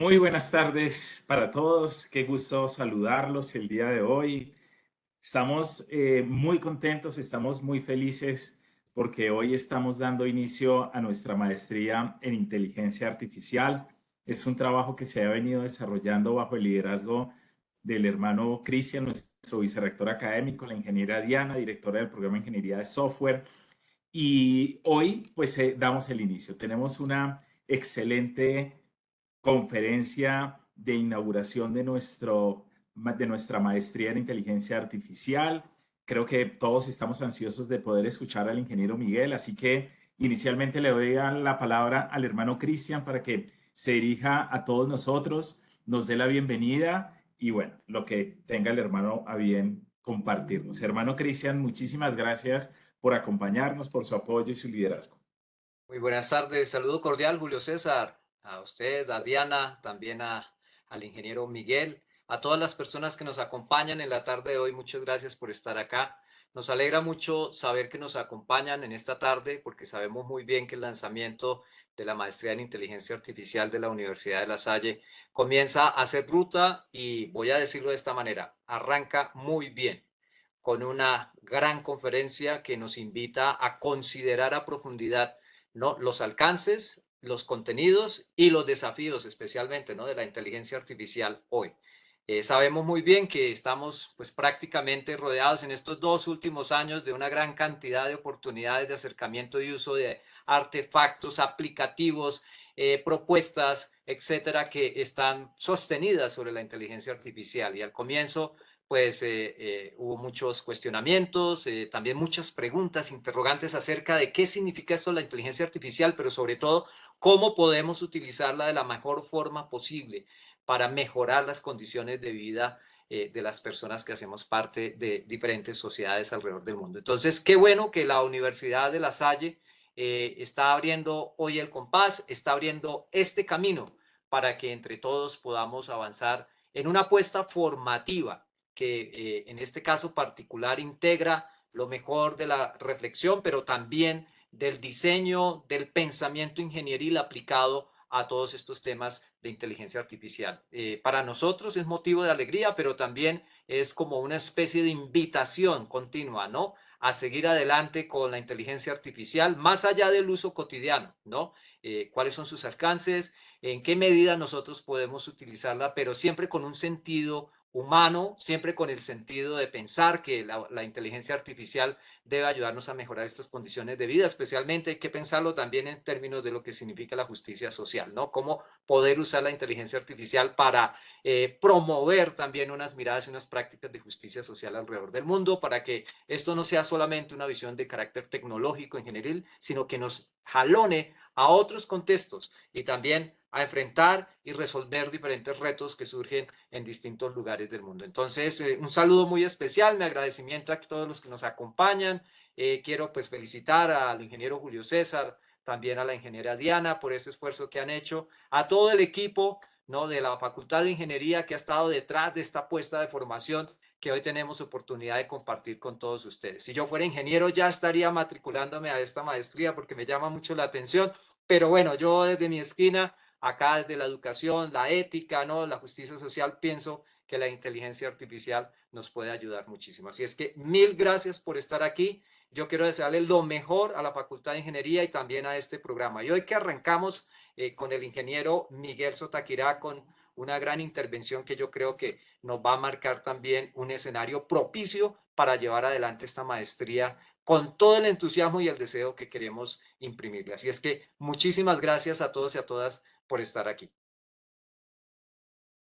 Muy buenas tardes para todos. Qué gusto saludarlos el día de hoy. Estamos muy contentos, estamos muy felices porque hoy estamos dando inicio a nuestra maestría en inteligencia artificial. Es un trabajo que se ha venido desarrollando bajo el liderazgo del hermano Cristian, nuestro vicerrector académico, la ingeniera Diana, directora del programa de ingeniería de software. Y hoy pues damos el inicio. Tenemos una excelente conferencia de inauguración de nuestra maestría en inteligencia artificial. Creo que todos estamos ansiosos de poder escuchar al ingeniero Miguel, así que inicialmente le doy la palabra al hermano Cristian para que se dirija a todos nosotros, nos dé la bienvenida y bueno, lo que tenga el hermano a bien compartirnos. Hermano Cristian, muchísimas gracias por acompañarnos, por su apoyo y su liderazgo. Muy buenas tardes, saludo cordial Julio César, a usted, a Diana, también al ingeniero Miguel, a todas las personas que nos acompañan en la tarde de hoy, muchas gracias por estar acá. Nos alegra mucho saber que nos acompañan en esta tarde porque sabemos muy bien que el lanzamiento de la maestría en inteligencia artificial de la Universidad de La Salle comienza a hacer ruta y voy a decirlo de esta manera, arranca muy bien con una gran conferencia que nos invita a considerar a profundidad, ¿no?, los alcances, los contenidos y los desafíos especialmente, ¿no?, de la inteligencia artificial hoy. Sabemos muy bien que estamos pues prácticamente rodeados en estos 2 últimos años de una gran cantidad de oportunidades de acercamiento y uso de artefactos, aplicativos, propuestas, etcétera, que están sostenidas sobre la inteligencia artificial. Y al comienzo pues hubo muchos cuestionamientos, también muchas preguntas, interrogantes acerca de qué significa esto la inteligencia artificial, pero sobre todo cómo podemos utilizarla de la mejor forma posible para mejorar las condiciones de vida de las personas que hacemos parte de diferentes sociedades alrededor del mundo. Entonces, qué bueno que la Universidad de La Salle está abriendo hoy el compás, está abriendo este camino para que entre todos podamos avanzar en una apuesta formativa que en este caso particular integra lo mejor de la reflexión, pero también del diseño, del pensamiento ingenieril aplicado a todos estos temas de inteligencia artificial. Para nosotros es motivo de alegría, pero también es como una especie de invitación continua, ¿no?, a seguir adelante con la inteligencia artificial, más allá del uso cotidiano, ¿no? ¿Cuáles son sus alcances? ¿En qué medida nosotros podemos utilizarla? Pero siempre con un sentido humano, siempre con el sentido de pensar que la inteligencia artificial debe ayudarnos a mejorar estas condiciones de vida, especialmente hay que pensarlo también en términos de lo que significa la justicia social, ¿no? Cómo poder usar la inteligencia artificial para promover también unas miradas y unas prácticas de justicia social alrededor del mundo, para que esto no sea solamente una visión de carácter tecnológico en general, sino que nos jalone a otros contextos y también a enfrentar y resolver diferentes retos que surgen en distintos lugares del mundo. Entonces, un saludo muy especial, mi agradecimiento a todos los que nos acompañan. Quiero pues felicitar al ingeniero Julio César, también a la ingeniera Diana por ese esfuerzo que han hecho, a todo el equipo, ¿no?, de la Facultad de Ingeniería que ha estado detrás de esta apuesta de formación que hoy tenemos oportunidad de compartir con todos ustedes. Si yo fuera ingeniero ya estaría matriculándome a esta maestría porque me llama mucho la atención, pero bueno, yo desde mi esquina, acá desde la educación, la ética, ¿no?, la justicia social, pienso que la inteligencia artificial nos puede ayudar muchísimo. Así es que mil gracias por estar aquí. Yo quiero desearle lo mejor a la Facultad de Ingeniería y también a este programa. Y hoy que arrancamos con el ingeniero Miguel Sotaquirá, con una gran intervención que yo creo que nos va a marcar también un escenario propicio para llevar adelante esta maestría con todo el entusiasmo y el deseo que queremos imprimirle. Así es que muchísimas gracias a todos y a todas por estar aquí.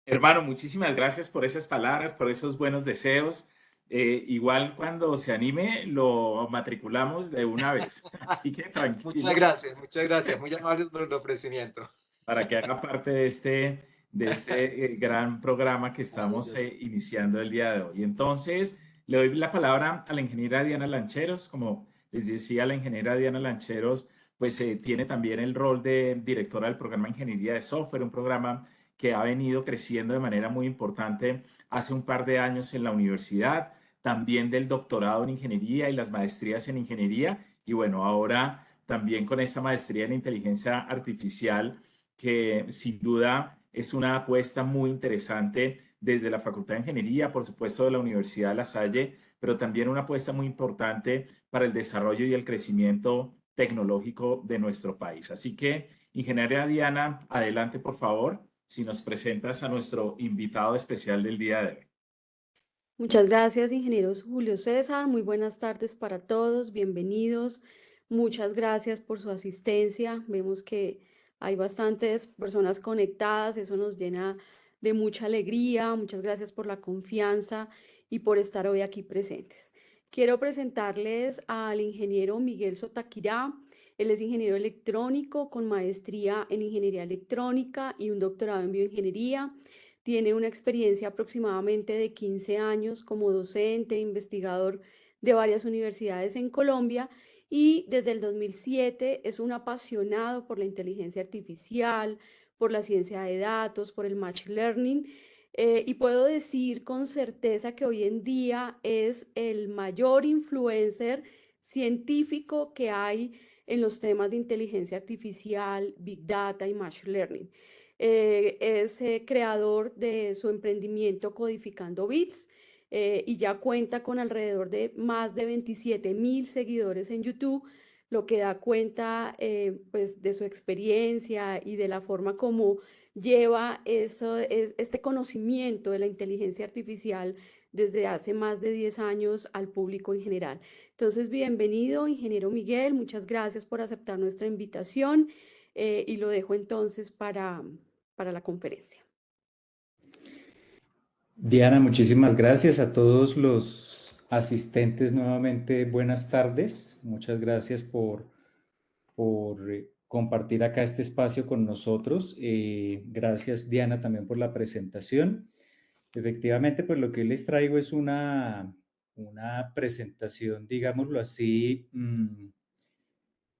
Hermano, muchísimas gracias por esas palabras, por esos buenos deseos. Igual cuando se anime, lo matriculamos de una vez. Así que tranquilo Muchas gracias, muy amables por el ofrecimiento. para que haga parte de este gran programa que estamos Maravilloso. iniciando el día de hoy. Entonces, le doy la palabra a la ingeniera Diana Lancheros. Como les decía, la ingeniera Diana Lancheros, pues tiene también el rol de directora del programa de Ingeniería de Software, un programa que ha venido creciendo de manera muy importante hace un par de años en la universidad, también del doctorado en ingeniería y las maestrías en ingeniería. Y bueno, ahora también con esta maestría en inteligencia artificial que sin duda es una apuesta muy interesante desde la Facultad de Ingeniería, por supuesto, de la Universidad de La Salle, pero también una apuesta muy importante para el desarrollo y el crecimiento tecnológico de nuestro país. Así que, ingeniera Diana, adelante, por favor, si nos presentas a nuestro invitado especial del día de hoy. Muchas gracias, ingeniero Julio César. Muy buenas tardes para todos. Bienvenidos. Muchas gracias por su asistencia. Vemos que hay bastantes personas conectadas. Eso nos llena de mucha alegría. Muchas gracias por la confianza y por estar hoy aquí presentes. Quiero presentarles al ingeniero Miguel Sotaquirá. Él es ingeniero electrónico con maestría en ingeniería electrónica y un doctorado en bioingeniería. Tiene una experiencia aproximadamente de 15 años como docente, investigador de varias universidades en Colombia y desde el 2007 es un apasionado por la inteligencia artificial, por la ciencia de datos, por el machine learning. Y puedo decir con certeza que hoy en día es el mayor influencer científico que hay en los temas de inteligencia artificial, big data y machine learning. Es creador de su emprendimiento Codificando Bits y ya cuenta con alrededor de más de 27.000 seguidores en YouTube, lo que da cuenta pues de su experiencia y de la forma como lleva este conocimiento de la inteligencia artificial desde hace más de 10 años al público en general. Entonces, bienvenido, ingeniero Miguel, muchas gracias por aceptar nuestra invitación y lo dejo entonces para la conferencia. Diana, muchísimas gracias a todos los asistentes nuevamente. Buenas tardes. Muchas gracias por compartir acá este espacio con nosotros. Gracias, Diana, también por la presentación. Efectivamente, pues lo que les traigo es una presentación, digámoslo así,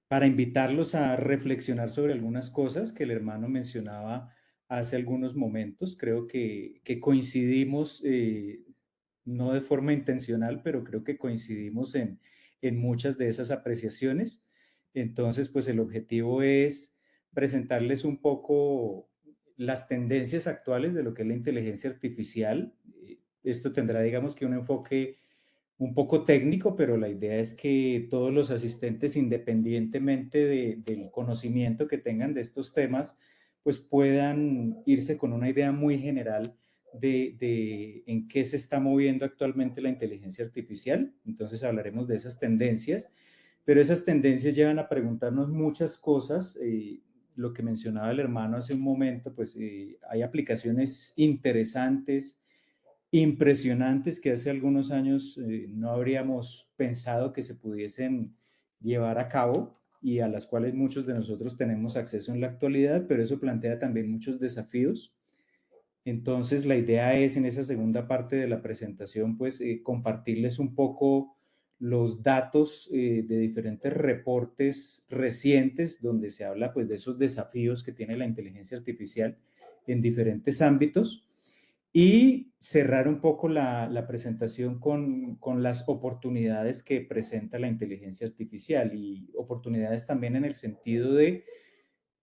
para invitarlos a reflexionar sobre algunas cosas que el hermano mencionaba hace algunos momentos. Creo que coincidimos, no de forma intencional, pero creo que coincidimos en muchas de esas apreciaciones. Entonces, pues el objetivo es presentarles un poco las tendencias actuales de lo que es la inteligencia artificial. Esto tendrá, digamos que un enfoque un poco técnico, pero la idea es que todos los asistentes, independientemente del conocimiento que tengan de estos temas, pues puedan irse con una idea muy general de en qué se está moviendo actualmente la inteligencia artificial. Entonces hablaremos de esas tendencias, pero esas tendencias llevan a preguntarnos muchas cosas. Lo que mencionaba el hermano hace un momento, pues hay aplicaciones interesantes, impresionantes que hace algunos años no habríamos pensado que se pudiesen llevar a cabo y a las cuales muchos de nosotros tenemos acceso en la actualidad, pero eso plantea también muchos desafíos. Entonces, la idea es en esa segunda parte de la presentación, pues compartirles un poco los datos de diferentes reportes recientes donde se habla pues de esos desafíos que tiene la inteligencia artificial en diferentes ámbitos y cerrar un poco la presentación con las oportunidades que presenta la inteligencia artificial y oportunidades también en el sentido de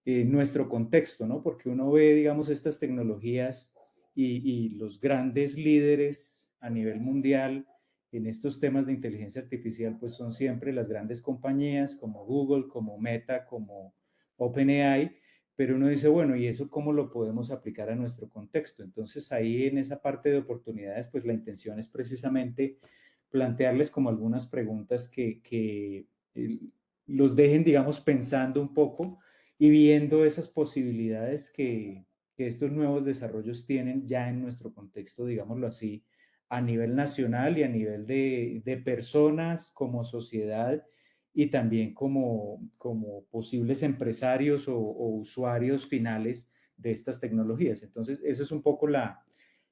nuestro contexto, ¿no? Porque uno ve, digamos, estas tecnologías y los grandes líderes a nivel mundial en estos temas de inteligencia artificial, pues son siempre las grandes compañías como Google, como Meta, como OpenAI, pero uno dice, bueno, ¿y eso cómo lo podemos aplicar a nuestro contexto? Entonces ahí en esa parte de oportunidades, pues la intención es precisamente plantearles como algunas preguntas que los dejen, digamos, pensando un poco y viendo esas posibilidades que estos nuevos desarrollos tienen ya en nuestro contexto, digámoslo así, a nivel nacional y a nivel de personas como sociedad y también como posibles empresarios o usuarios finales de estas tecnologías. Entonces, esa es un poco la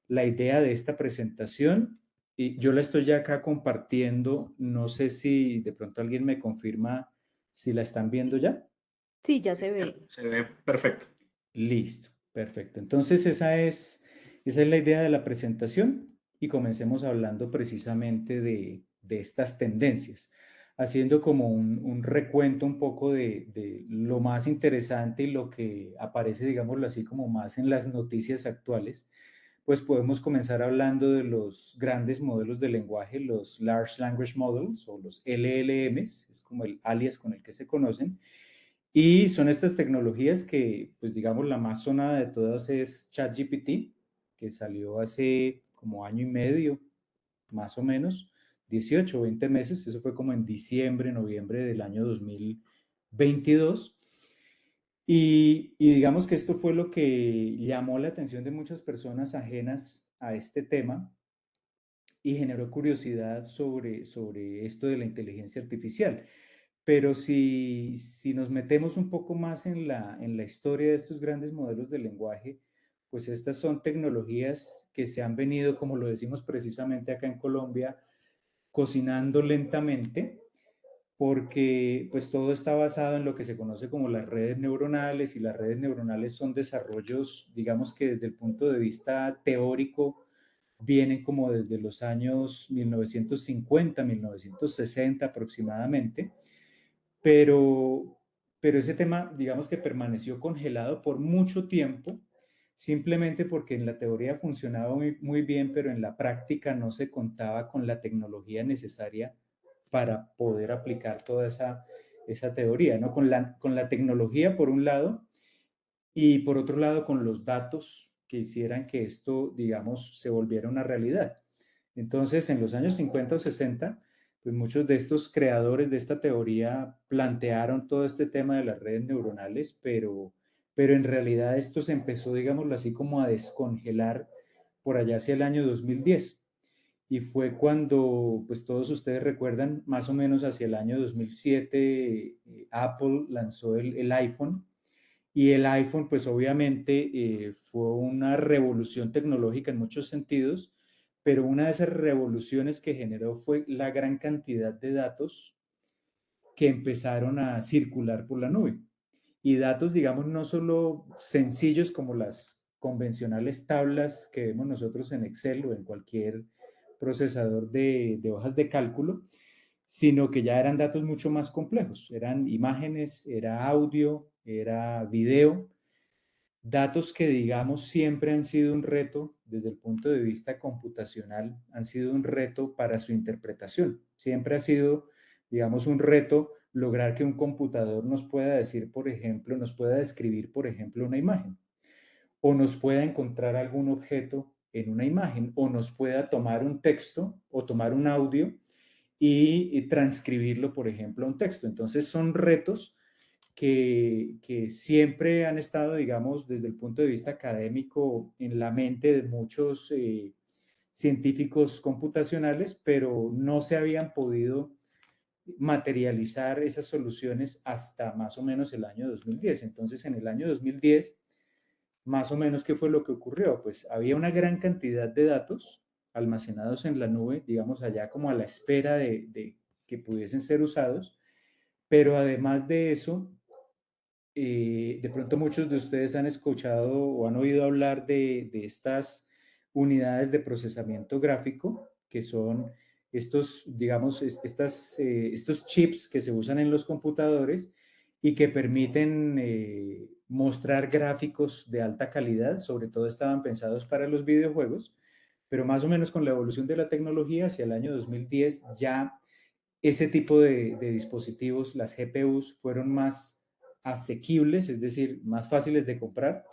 idea de esta presentación. Y yo la estoy ya acá compartiendo. No sé si de pronto alguien me confirma si la están viendo ya. Sí, ya Sí, se señor, ve. se ve perfecto. Listo, perfecto. Entonces esa es la idea de la presentación y comencemos hablando precisamente de estas tendencias. haciendo como un recuento un poco de lo más interesante y lo que aparece, digámoslo así, como más en las noticias actuales. Pues podemos comenzar hablando de los grandes modelos de lenguaje, los Large Language Models o los LLMs, es como el alias con el que se conocen. Y son estas tecnologías que, pues digamos, la más sonada de todas es ChatGPT, que salió hace como año y medio, más o menos, 18 o 20 meses, eso fue como en diciembre, noviembre del año 2022. Y digamos que esto fue lo que llamó la atención de muchas personas ajenas a este tema y generó curiosidad sobre esto de la inteligencia artificial. Pero si nos metemos un poco más en la historia de estos grandes modelos de lenguaje, pues estas son tecnologías que se han venido, como lo decimos precisamente acá en Colombia, cocinando lentamente, porque pues todo está basado en lo que se conoce como las redes neuronales, y las redes neuronales son desarrollos, digamos que desde el punto de vista teórico, vienen como desde los años 1950, 1960 aproximadamente, pero, pero ese tema, digamos que permaneció congelado por mucho tiempo, simplemente porque en la teoría funcionaba muy bien, pero en la práctica no se contaba con la tecnología necesaria para poder aplicar toda esa teoría, ¿no? Con la tecnología por un lado, y por otro lado con los datos que hicieran que esto, digamos, se volviera una realidad. Entonces, en los años 50 o 60, pues muchos de estos creadores de esta teoría plantearon todo este tema de las redes neuronales, pero en realidad esto se empezó, digámoslo así, como a descongelar por allá hacia el año 2010. Y fue cuando, pues todos ustedes recuerdan, más o menos hacia el año 2007, Apple lanzó el iPhone, y el iPhone, pues obviamente fue una revolución tecnológica en muchos sentidos, pero una de esas revoluciones que generó fue la gran cantidad de datos que empezaron a circular por la nube. Y datos, digamos, no solo sencillos como las convencionales tablas que vemos nosotros en Excel o en cualquier procesador de hojas de cálculo, sino que ya eran datos mucho más complejos. Eran imágenes, era audio, era video, datos que, digamos, siempre han sido un reto desde el punto de vista computacional, han sido un reto para su interpretación. Siempre ha sido, digamos, un reto lograr que un computador nos pueda decir, por ejemplo, nos pueda describir, por ejemplo, una imagen, o nos pueda encontrar algún objeto en una imagen, o nos pueda tomar un texto o tomar un audio y transcribirlo, por ejemplo, a un texto. Entonces son retos que siempre han estado, digamos, desde el punto de vista académico en la mente de muchos científicos computacionales, pero no se habían podido materializar esas soluciones hasta más o menos el año 2010. Entonces, en el año 2010, más o menos, ¿qué fue lo que ocurrió? Pues había una gran cantidad de datos almacenados en la nube, digamos, allá como a la espera de que pudiesen ser usados, pero además de eso, de pronto muchos de ustedes han escuchado o han oído hablar de estas unidades de procesamiento gráfico, que son estos, digamos, estos chips que se usan en los computadores y que permiten mostrar gráficos de alta calidad. Sobre todo estaban pensados para los videojuegos, pero más o menos con la evolución de la tecnología hacia el año 2010 ya ese tipo de dispositivos, las GPUs, fueron más asequibles, es decir, más fáciles de comprar,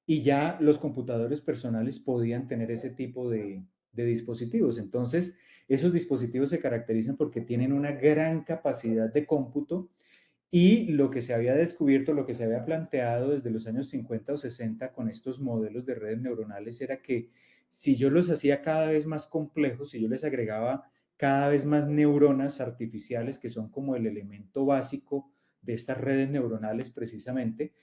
y ya los computadores personales podían tener ese tipo de dispositivos. Entonces, esos dispositivos se caracterizan porque tienen una gran capacidad de cómputo, y lo que se había descubierto, lo que se había planteado desde los años 50 o 60 con estos modelos de redes neuronales era que si yo los hacía cada vez más complejos, si yo les agregaba cada vez más neuronas artificiales, que son como el elemento básico de estas redes neuronales precisamente,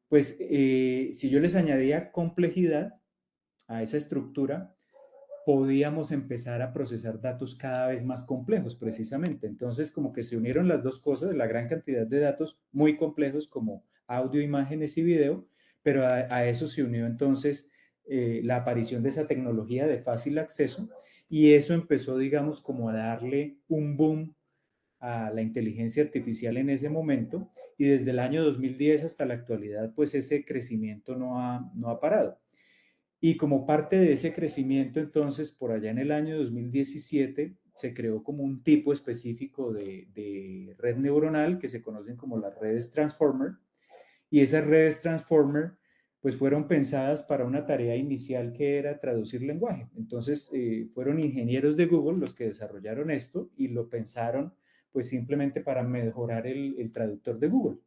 pues si yo les añadía complejidad a esa estructura, podíamos empezar a procesar datos cada vez más complejos precisamente. Entonces, como que se unieron las dos cosas, la gran cantidad de datos muy complejos como audio, imágenes y video, pero a eso se unió entonces la aparición de esa tecnología de fácil acceso, y eso empezó, digamos, como a darle un boom a la inteligencia artificial en ese momento, y desde el año 2010 hasta la actualidad, pues ese crecimiento no ha parado. Y como parte de ese crecimiento, entonces, por allá en el año 2017, se creó como un tipo específico de red neuronal que se conocen como las redes Transformer, y esas redes Transformer pues fueron pensadas para una tarea inicial que era traducir lenguaje. Entonces fueron ingenieros de Google los que desarrollaron esto y lo pensaron pues simplemente para mejorar el traductor de Google.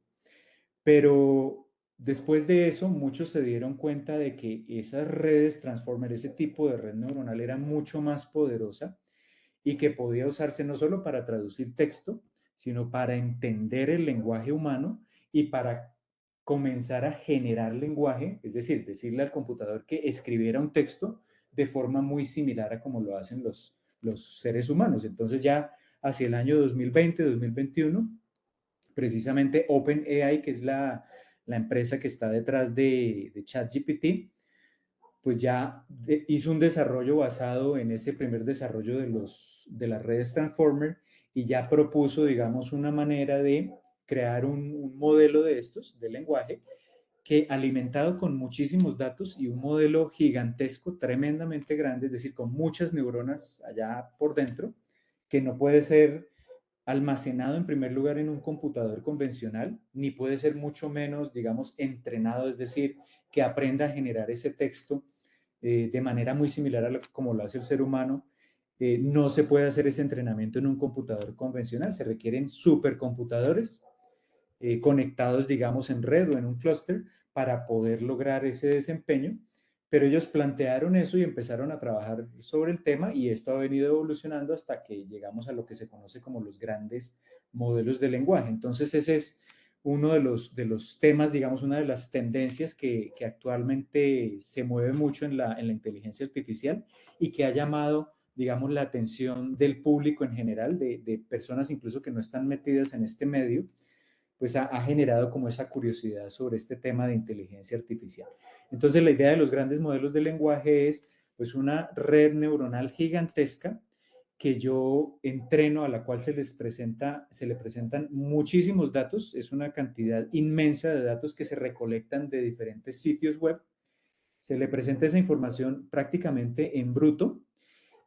Pero después de eso muchos se dieron cuenta de que esas redes Transformer, ese tipo de red neuronal era mucho más poderosa y que podía usarse no solo para traducir texto, sino para entender el lenguaje humano y para comenzar a generar lenguaje, es decir, decirle al computador que escribiera un texto de forma muy similar a como lo hacen los seres humanos. Entonces ya hacia el año 2020, 2021, precisamente OpenAI, que es la empresa que está detrás de ChatGPT, pues ya hizo un desarrollo basado en ese primer desarrollo de las redes Transformer y ya propuso, digamos, una manera de crear un modelo de estos, de lenguaje, que alimentado con muchísimos datos y un modelo gigantesco, tremendamente grande, es decir, con muchas neuronas allá por dentro, que no puede ser almacenado en primer lugar en un computador convencional, ni puede ser mucho menos, digamos, entrenado, es decir, que aprenda a generar ese texto de manera muy similar a como lo hace el ser humano. No se puede hacer ese entrenamiento en un computador convencional, se requieren supercomputadores conectados, digamos, en red o en un clúster para poder lograr ese desempeño. Pero ellos plantearon eso y empezaron a trabajar sobre el tema y esto ha venido evolucionando hasta que llegamos a lo que se conoce como los grandes modelos de lenguaje. Entonces ese es uno de los temas, digamos, una de las tendencias que actualmente se mueve mucho en la inteligencia artificial y que ha llamado, digamos, la atención del público en general, de personas incluso que no están metidas en este medio, pues ha generado como esa curiosidad sobre este tema de inteligencia artificial. Entonces la idea de los grandes modelos de lenguaje es pues una red neuronal gigantesca que yo entreno, a la cual se le presentan muchísimos datos, es una cantidad inmensa de datos que se recolectan de diferentes sitios web, se le presenta esa información prácticamente en bruto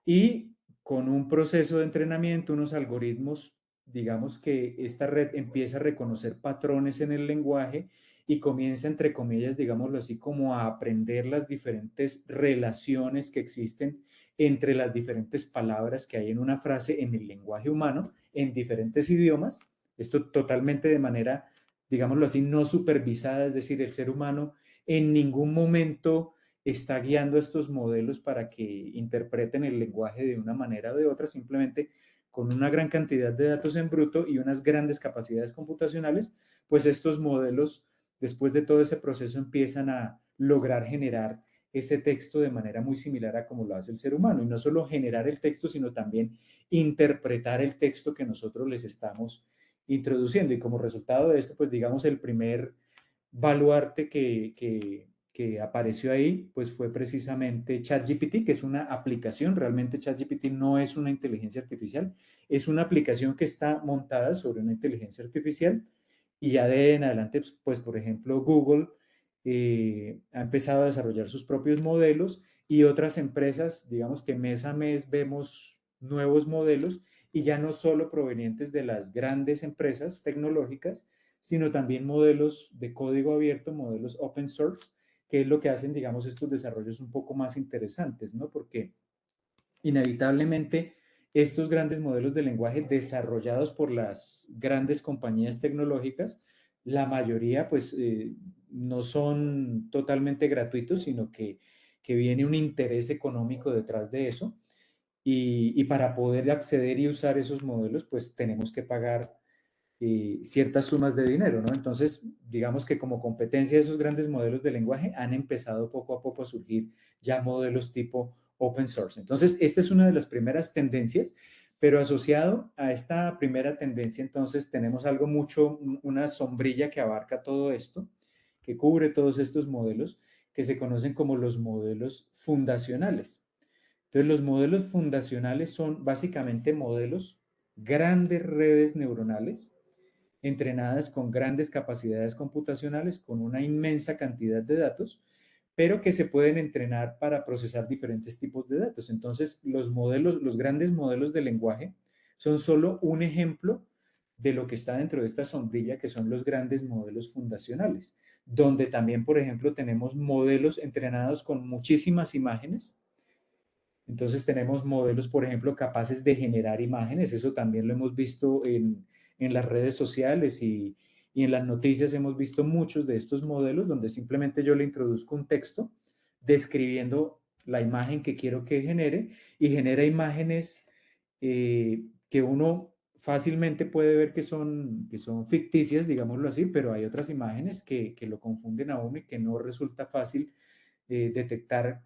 y con un proceso de entrenamiento, unos algoritmos, digamos que esta red empieza a reconocer patrones en el lenguaje y comienza, entre comillas, digámoslo así, como a aprender las diferentes relaciones que existen entre las diferentes palabras que hay en una frase en el lenguaje humano, en diferentes idiomas. Esto totalmente de manera, digámoslo así, no supervisada, es decir, el ser humano en ningún momento está guiando estos modelos para que interpreten el lenguaje de una manera o de otra, simplemente con una gran cantidad de datos en bruto y unas grandes capacidades computacionales, pues estos modelos, después de todo ese proceso, empiezan a lograr generar ese texto de manera muy similar a como lo hace el ser humano. Y no solo generar el texto, sino también interpretar el texto que nosotros les estamos introduciendo. Y como resultado de esto, pues digamos, el primer baluarte que apareció ahí, pues fue precisamente ChatGPT, que es una aplicación. Realmente ChatGPT no es una inteligencia artificial, es una aplicación que está montada sobre una inteligencia artificial y ya de en adelante, pues por ejemplo, Google ha empezado a desarrollar sus propios modelos y otras empresas, digamos que mes a mes vemos nuevos modelos y ya no solo provenientes de las grandes empresas tecnológicas, sino también modelos de código abierto, modelos open source, que es lo que hacen, digamos, estos desarrollos un poco más interesantes, ¿no? Porque inevitablemente estos grandes modelos de lenguaje desarrollados por las grandes compañías tecnológicas, la mayoría pues no son totalmente gratuitos, sino que viene un interés económico detrás de eso. Y para poder acceder y usar esos modelos, pues tenemos que pagar ciertas sumas de dinero, ¿no? Entonces, digamos que como competencia de esos grandes modelos de lenguaje han empezado poco a poco a surgir ya modelos tipo open source. Entonces, esta es una de las primeras tendencias, pero asociado a esta primera tendencia, entonces tenemos algo mucho, una sombrilla que abarca todo esto, que cubre todos estos modelos, que se conocen como los modelos fundacionales. Entonces, los modelos fundacionales son básicamente modelos grandes redes neuronales entrenadas con grandes capacidades computacionales, con una inmensa cantidad de datos, pero que se pueden entrenar para procesar diferentes tipos de datos. Entonces, los grandes modelos de lenguaje son solo un ejemplo de lo que está dentro de esta sombrilla, que son los grandes modelos fundacionales, donde también, por ejemplo, tenemos modelos entrenados con muchísimas imágenes. Entonces tenemos modelos, por ejemplo, capaces de generar imágenes. Eso también lo hemos visto en las redes sociales y en las noticias hemos visto muchos de estos modelos donde simplemente yo le introduzco un texto describiendo la imagen que quiero que genere y genera imágenes que uno fácilmente puede ver que son ficticias, digámoslo así, pero hay otras imágenes que lo confunden a uno y que no resulta fácil detectar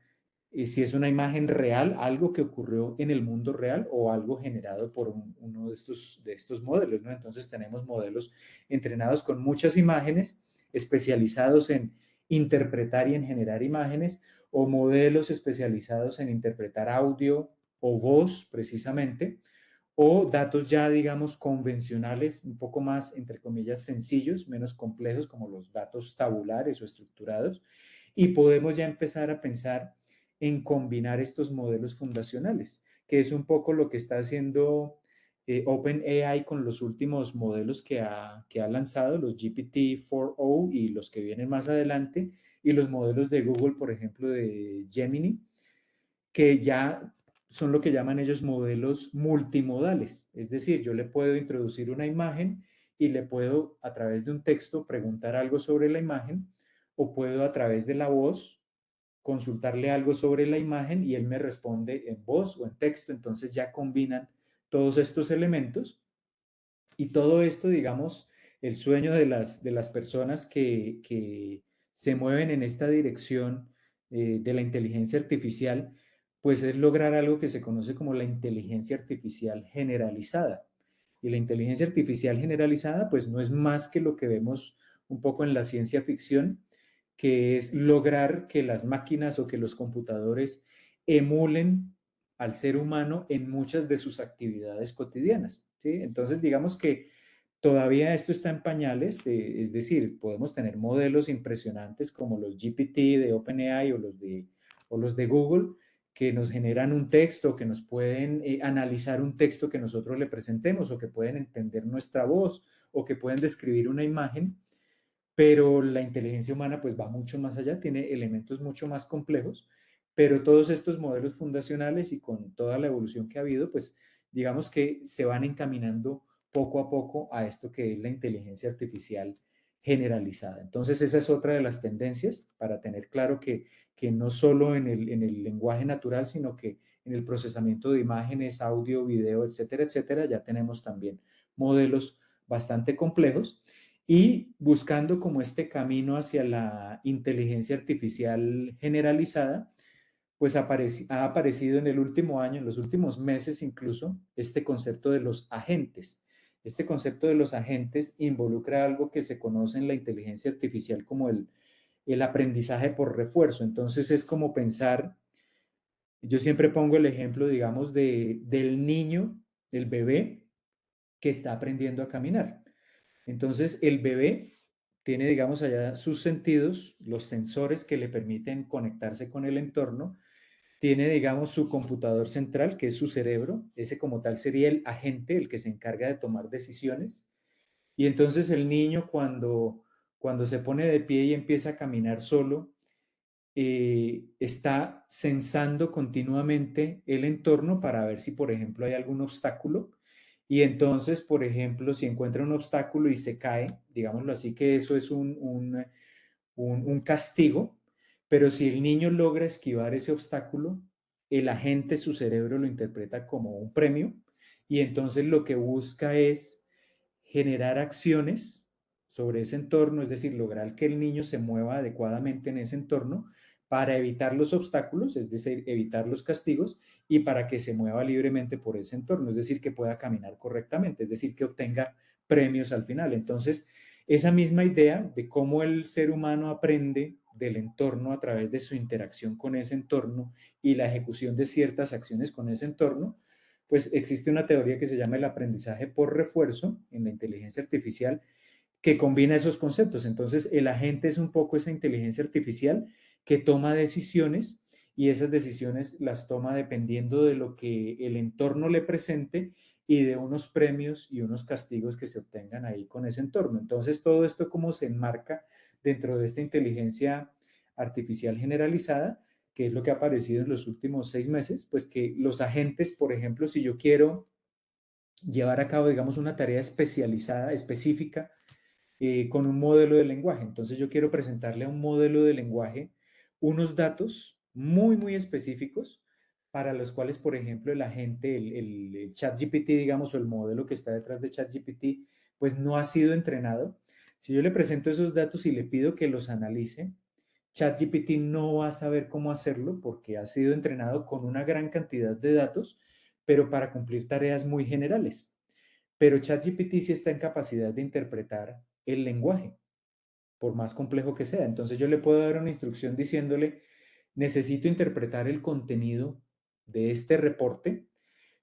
si es una imagen real, algo que ocurrió en el mundo real o algo generado por uno de estos modelos, ¿no? Entonces tenemos modelos entrenados con muchas imágenes, especializados en interpretar y en generar imágenes, o modelos especializados en interpretar audio o voz, precisamente, o datos ya, digamos, convencionales, un poco más, entre comillas, sencillos, menos complejos, como los datos tabulares o estructurados, y podemos ya empezar a pensar en combinar estos modelos fundacionales, que es un poco lo que está haciendo OpenAI con los últimos modelos que ha lanzado, los GPT-4o y los que vienen más adelante, y los modelos de Google, por ejemplo, de Gemini, que ya son lo que llaman ellos modelos multimodales. Es decir, yo le puedo introducir una imagen y le puedo a través de un texto preguntar algo sobre la imagen, o puedo a través de la voz consultarle algo sobre la imagen y él me responde en voz o en texto. Entonces ya combinan todos estos elementos y todo esto, digamos, el sueño de las personas que se mueven en esta dirección de la inteligencia artificial, pues es lograr algo que se conoce como la inteligencia artificial generalizada. Y la inteligencia artificial generalizada, pues no es más que lo que vemos un poco en la ciencia ficción, que es lograr que las máquinas o que los computadores emulen al ser humano en muchas de sus actividades cotidianas, ¿sí? Entonces, digamos que todavía esto está en pañales, es decir, podemos tener modelos impresionantes como los GPT de OpenAI o los de Google, que nos generan un texto, que nos pueden analizar un texto que nosotros le presentemos, o que pueden entender nuestra voz, o que pueden describir una imagen, pero la inteligencia humana pues va mucho más allá, tiene elementos mucho más complejos, pero todos estos modelos fundacionales y con toda la evolución que ha habido, pues digamos que se van encaminando poco a poco a esto que es la inteligencia artificial generalizada. Entonces esa es otra de las tendencias para tener claro que no solo en el lenguaje natural, sino que en el procesamiento de imágenes, audio, video, etcétera, etcétera, ya tenemos también modelos bastante complejos y buscando como este camino hacia la inteligencia artificial generalizada, pues ha aparecido en el último año, en los últimos meses incluso, este concepto de los agentes. Este concepto de los agentes involucra algo que se conoce en la inteligencia artificial como el aprendizaje por refuerzo. Entonces es como pensar, yo siempre pongo el ejemplo, digamos, del niño, el bebé, que está aprendiendo a caminar. Entonces, el bebé tiene, digamos, allá sus sentidos, los sensores que le permiten conectarse con el entorno, tiene, digamos, su computador central, que es su cerebro, ese como tal sería el agente, el que se encarga de tomar decisiones. Y entonces el niño cuando se pone de pie y empieza a caminar solo, está sensando continuamente el entorno para ver si, por ejemplo, hay algún obstáculo. Y entonces, por ejemplo, si encuentra un obstáculo y se cae, digámoslo así, que eso es un castigo, pero si el niño logra esquivar ese obstáculo, el agente, su cerebro lo interpreta como un premio y entonces lo que busca es generar acciones sobre ese entorno, es decir, lograr que el niño se mueva adecuadamente en ese entorno para evitar los obstáculos, es decir, evitar los castigos y para que se mueva libremente por ese entorno, es decir, que pueda caminar correctamente, es decir, que obtenga premios al final. Entonces, esa misma idea de cómo el ser humano aprende del entorno a través de su interacción con ese entorno y la ejecución de ciertas acciones con ese entorno, pues existe una teoría que se llama el aprendizaje por refuerzo en la inteligencia artificial, que combina esos conceptos. Entonces, el agente es un poco esa inteligencia artificial que toma decisiones y esas decisiones las toma dependiendo de lo que el entorno le presente y de unos premios y unos castigos que se obtengan ahí con ese entorno. Entonces, todo esto cómo se enmarca dentro de esta inteligencia artificial generalizada, que es lo que ha aparecido en los últimos 6 meses, pues que los agentes, por ejemplo, si yo quiero llevar a cabo, digamos, una tarea especializada, específica, con un modelo de lenguaje. Entonces yo quiero presentarle a un modelo de lenguaje unos datos muy, muy específicos para los cuales, por ejemplo, el agente, el ChatGPT, digamos, o el modelo que está detrás de ChatGPT, pues no ha sido entrenado. Si yo le presento esos datos y le pido que los analice, ChatGPT no va a saber cómo hacerlo porque ha sido entrenado con una gran cantidad de datos, pero para cumplir tareas muy generales. Pero ChatGPT sí está en capacidad de interpretar el lenguaje, por más complejo que sea. Entonces yo le puedo dar una instrucción diciéndole, necesito interpretar el contenido de este reporte,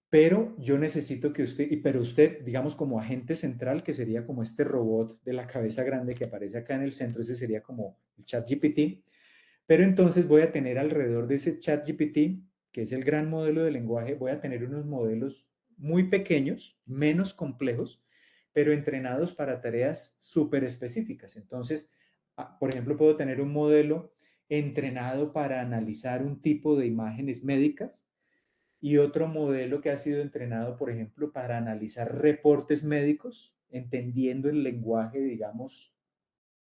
pero yo necesito que pero usted, digamos como agente central, que sería como este robot de la cabeza grande que aparece acá en el centro, ese sería como el ChatGPT, pero entonces voy a tener alrededor de ese ChatGPT, que es el gran modelo de lenguaje, voy a tener unos modelos muy pequeños, menos complejos, pero entrenados para tareas súper específicas. Entonces, por ejemplo, puedo tener un modelo entrenado para analizar un tipo de imágenes médicas y otro modelo que ha sido entrenado, por ejemplo, para analizar reportes médicos, entendiendo el lenguaje, digamos,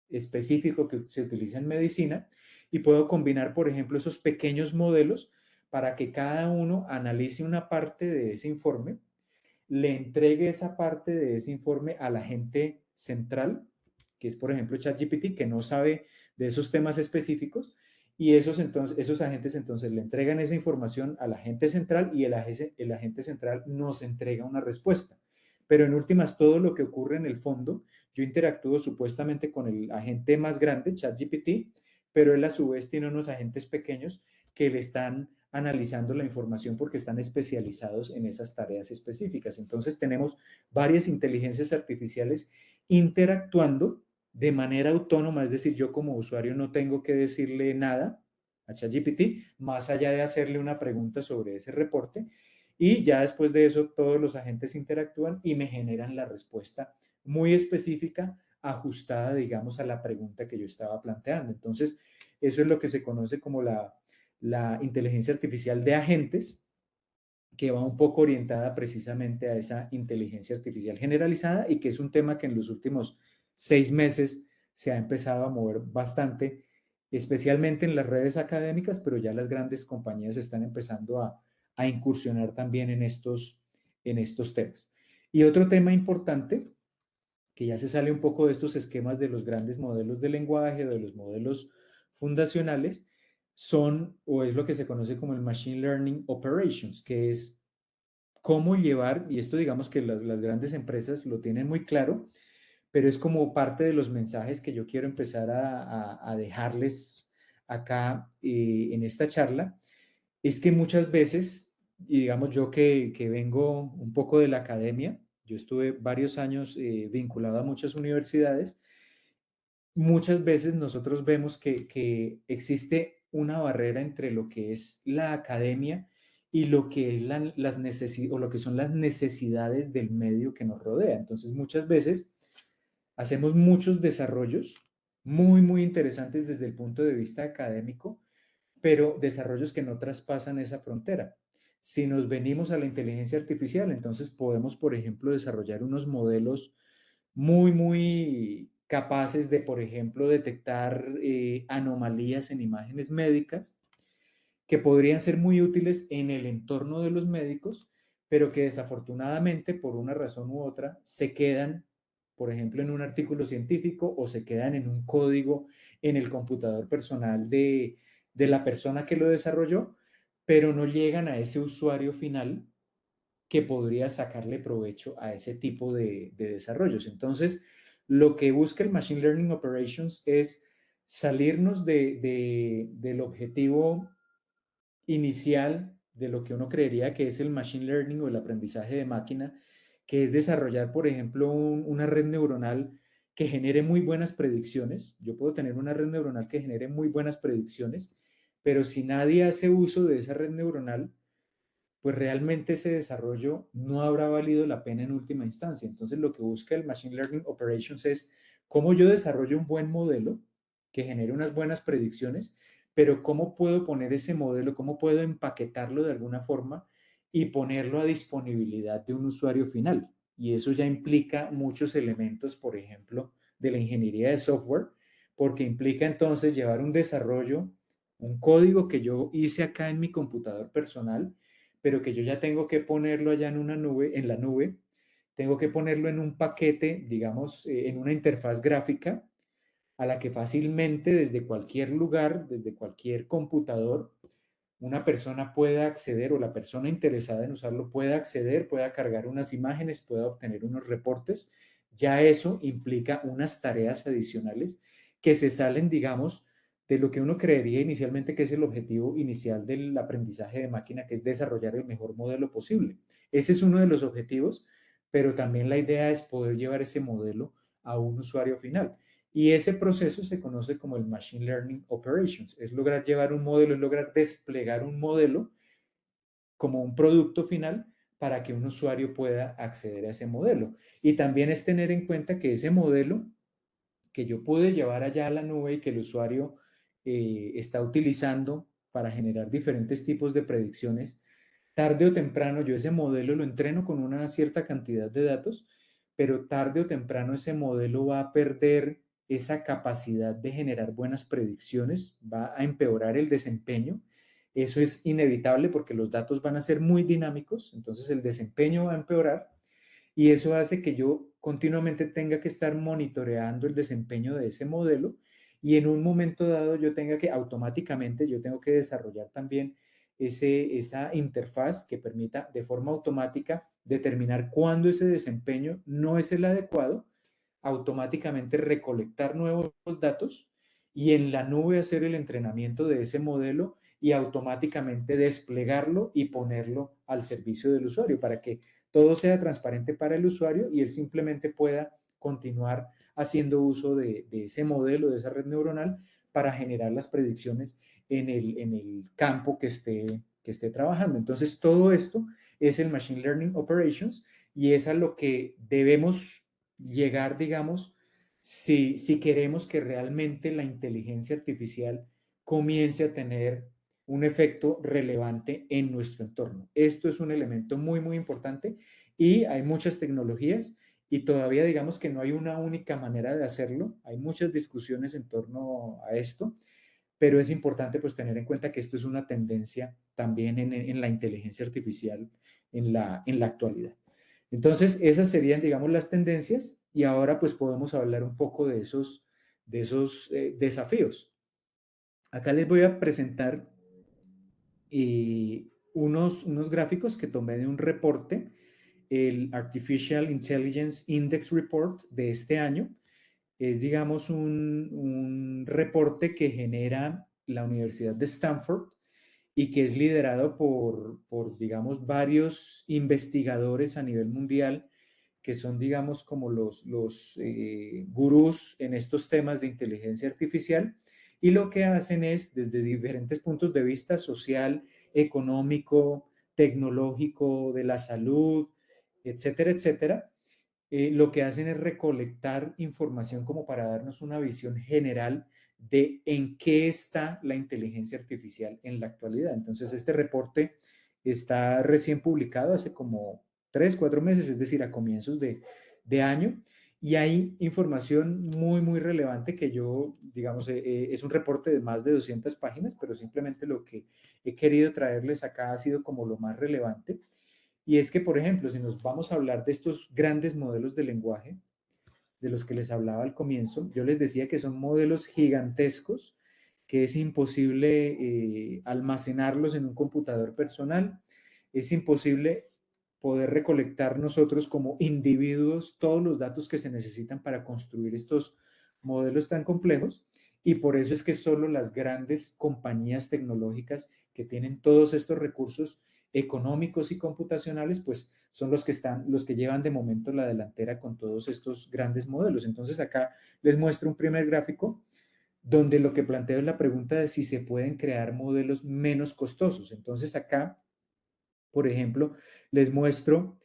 específico que se utiliza en medicina, y puedo combinar, por ejemplo, esos pequeños modelos para que cada uno analice una parte de ese informe, le entregue esa parte de ese informe al agente central, que es, por ejemplo, ChatGPT, que no sabe de esos temas específicos, y esos agentes entonces le entregan esa información al agente central y el agente central nos entrega una respuesta. Pero en últimas, todo lo que ocurre en el fondo, yo interactúo supuestamente con el agente más grande, ChatGPT, pero él a su vez tiene unos agentes pequeños que le están analizando la información porque están especializados en esas tareas específicas. Entonces tenemos varias inteligencias artificiales interactuando de manera autónoma, es decir, yo como usuario no tengo que decirle nada a ChatGPT, más allá de hacerle una pregunta sobre ese reporte, y ya después de eso todos los agentes interactúan y me generan la respuesta muy específica, ajustada, digamos, a la pregunta que yo estaba planteando. Entonces, eso es lo que se conoce como la inteligencia artificial de agentes, que va un poco orientada precisamente a esa inteligencia artificial generalizada y que es un tema que en los últimos 6 meses se ha empezado a mover bastante, especialmente en las redes académicas, pero ya las grandes compañías están empezando a incursionar también en estos temas. Y otro tema importante, que ya se sale un poco de estos esquemas de los grandes modelos de lenguaje, de los modelos fundacionales, son o es lo que se conoce como el Machine Learning Operations, que es cómo llevar, y esto digamos que las grandes empresas lo tienen muy claro, pero es como parte de los mensajes que yo quiero empezar a dejarles acá en esta charla, es que muchas veces, y digamos yo que vengo un poco de la academia, yo estuve varios años vinculado a muchas universidades, muchas veces nosotros vemos que existe una barrera entre lo que es la academia y lo que es o lo que son las necesidades del medio que nos rodea. Entonces, muchas veces hacemos muchos desarrollos muy, muy interesantes desde el punto de vista académico, pero desarrollos que no traspasan esa frontera. Si nos venimos a la inteligencia artificial, entonces podemos, por ejemplo, desarrollar unos modelos muy, muy capaces de, por ejemplo, detectar anomalías en imágenes médicas que podrían ser muy útiles en el entorno de los médicos, pero que desafortunadamente, por una razón u otra, se quedan, por ejemplo, en un artículo científico o se quedan en un código en el computador personal de la persona que lo desarrolló, pero no llegan a ese usuario final que podría sacarle provecho a ese tipo de desarrollos. Entonces, lo que busca el Machine Learning Operations es salirnos del objetivo inicial de lo que uno creería que es el machine learning o el aprendizaje de máquina, que es desarrollar, por ejemplo, una red neuronal que genere muy buenas predicciones. Yo puedo tener una red neuronal que genere muy buenas predicciones, pero si nadie hace uso de esa red neuronal, pues realmente ese desarrollo no habrá valido la pena en última instancia. Entonces, lo que busca el Machine Learning Operations es cómo yo desarrollo un buen modelo que genere unas buenas predicciones, pero cómo puedo poner ese modelo, cómo puedo empaquetarlo de alguna forma y ponerlo a disponibilidad de un usuario final. Y eso ya implica muchos elementos, por ejemplo, de la ingeniería de software, porque implica entonces llevar un desarrollo, un código que yo hice acá en mi computador personal, pero que yo ya tengo que ponerlo allá en una nube, en la nube, tengo que ponerlo en un paquete, digamos, en una interfaz gráfica a la que fácilmente desde cualquier lugar, desde cualquier computador, una persona pueda acceder o la persona interesada en usarlo pueda acceder, pueda cargar unas imágenes, pueda obtener unos reportes. Ya eso implica unas tareas adicionales que se salen, digamos, de lo que uno creería inicialmente que es el objetivo inicial del aprendizaje de máquina, que es desarrollar el mejor modelo posible. Ese es uno de los objetivos, pero también la idea es poder llevar ese modelo a un usuario final. Y ese proceso se conoce como el Machine Learning Operations. Es lograr llevar un modelo, es lograr desplegar un modelo como un producto final para que un usuario pueda acceder a ese modelo. Y también es tener en cuenta que ese modelo que yo pude llevar allá a la nube y que el usuario está utilizando para generar diferentes tipos de predicciones, tarde o temprano yo ese modelo lo entreno con una cierta cantidad de datos, pero tarde o temprano ese modelo va a perder esa capacidad de generar buenas predicciones, va a empeorar el desempeño. Eso es inevitable porque los datos van a ser muy dinámicos, entonces el desempeño va a empeorar y eso hace que yo continuamente tenga que estar monitoreando el desempeño de ese modelo y en un momento dado yo tenga que automáticamente, yo tengo que desarrollar también esa interfaz que permita de forma automática determinar cuándo ese desempeño no es el adecuado, automáticamente recolectar nuevos datos y en la nube hacer el entrenamiento de ese modelo y automáticamente desplegarlo y ponerlo al servicio del usuario para que todo sea transparente para el usuario y él simplemente pueda continuar haciendo uso de ese modelo, de esa red neuronal para generar las predicciones en el campo que esté trabajando. Entonces, todo esto es el Machine Learning Operations y es a lo que debemos llegar, digamos, si queremos que realmente la inteligencia artificial comience a tener un efecto relevante en nuestro entorno. Esto es un elemento muy, muy importante y hay muchas tecnologías y todavía digamos que no hay una única manera de hacerlo. Hay muchas discusiones en torno a esto, pero es importante pues tener en cuenta que esto es una tendencia también en la inteligencia artificial en la actualidad. Entonces, esas serían, digamos, las tendencias y ahora pues podemos hablar un poco de esos desafíos. Acá les voy a presentar unos gráficos que tomé de un reporte, el Artificial Intelligence Index Report de este año. Es, digamos, un reporte que genera la Universidad de Stanford y que es liderado por, digamos, varios investigadores a nivel mundial que son, digamos, como los gurús en estos temas de inteligencia artificial, y lo que hacen es, desde diferentes puntos de vista social, económico, tecnológico, de la salud, etcétera, etcétera, lo que hacen es recolectar información como para darnos una visión general de en qué está la inteligencia artificial en la actualidad. Entonces, este reporte está recién publicado hace como 3, 4 meses, es decir, a comienzos de año, y hay información muy, muy relevante que yo, digamos, es un reporte de más de 200 páginas, pero simplemente lo que he querido traerles acá ha sido como lo más relevante. Y es que, por ejemplo, si nos vamos a hablar de estos grandes modelos de lenguaje, de los que les hablaba al comienzo, yo les decía que son modelos gigantescos, que es imposible almacenarlos en un computador personal, es imposible poder recolectar nosotros como individuos todos los datos que se necesitan para construir estos modelos tan complejos. y por eso es que solo las grandes compañías tecnológicas que tienen todos estos recursos económicos y computacionales, pues son los que llevan de momento la delantera con todos estos grandes modelos. Entonces acá les muestro un primer gráfico donde lo que planteo es la pregunta de si se pueden crear modelos menos costosos. Entonces acá, por ejemplo, les muestro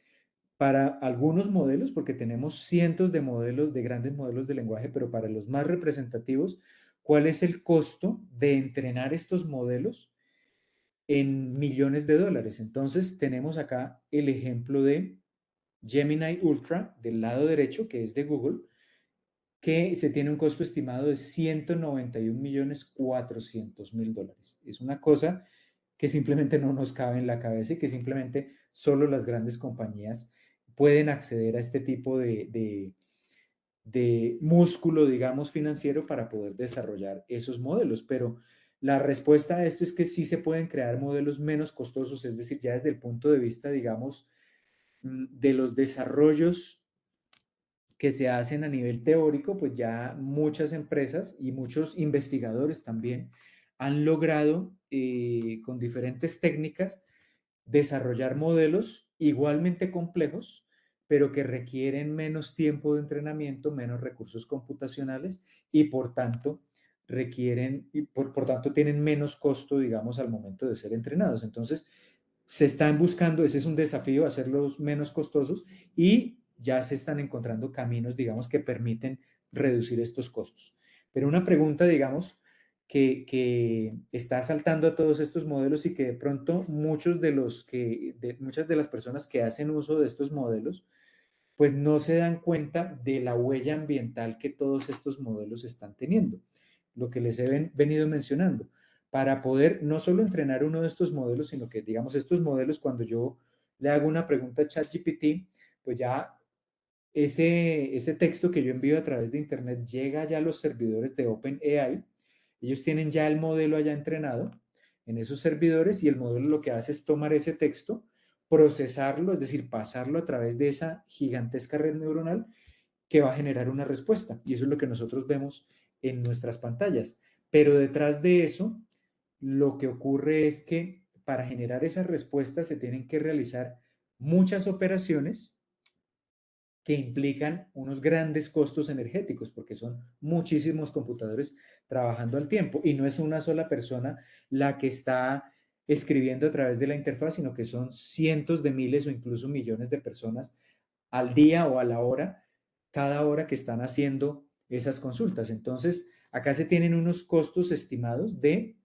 para algunos modelos, porque tenemos cientos de modelos, de grandes modelos de lenguaje, pero para los más representativos, ¿cuál es el costo de entrenar estos modelos en millones de dólares? Entonces, tenemos acá el ejemplo de Gemini Ultra del lado derecho, que es de Google, que se tiene un costo estimado de 191.400.000 dólares. Es una cosa que simplemente no nos cabe en la cabeza y que simplemente solo las grandes compañías pueden acceder a este tipo de músculo, digamos, financiero para poder desarrollar esos modelos. Pero la respuesta a esto es que sí se pueden crear modelos menos costosos, es decir, ya desde el punto de vista, digamos, de los desarrollos que se hacen a nivel teórico, pues ya muchas empresas y muchos investigadores también han logrado con diferentes técnicas desarrollar modelos igualmente complejos, pero que requieren menos tiempo de entrenamiento, menos recursos computacionales y por tanto por tanto tienen menos costo, digamos, al momento de ser entrenados. Entonces, se están buscando, ese es un desafío, hacerlos menos costosos y ya se están encontrando caminos, digamos, que permiten reducir estos costos. Pero una pregunta, digamos, que está saltando a todos estos modelos y que de pronto muchas de las personas que hacen uso de estos modelos, pues no se dan cuenta de la huella ambiental que todos estos modelos están teniendo. Lo que les he venido mencionando. Para poder no solo entrenar uno de estos modelos, sino que, digamos, estos modelos, cuando yo le hago una pregunta a ChatGPT, pues ya ese texto que yo envío a través de Internet llega ya a los servidores de OpenAI. Ellos tienen ya el modelo allá entrenado en esos servidores y el modelo lo que hace es tomar ese texto, procesarlo, es decir, pasarlo a través de esa gigantesca red neuronal que va a generar una respuesta. Y eso es lo que nosotros vemos en nuestras pantallas. Pero detrás de eso, lo que ocurre es que para generar esas respuestas se tienen que realizar muchas operaciones que implican unos grandes costos energéticos, porque son muchísimos computadores trabajando al tiempo y no es una sola persona la que está escribiendo a través de la interfaz, sino que son cientos de miles o incluso millones de personas al día o a la hora, cada hora que están haciendo esas consultas. Entonces, acá se tienen unos costos estimados de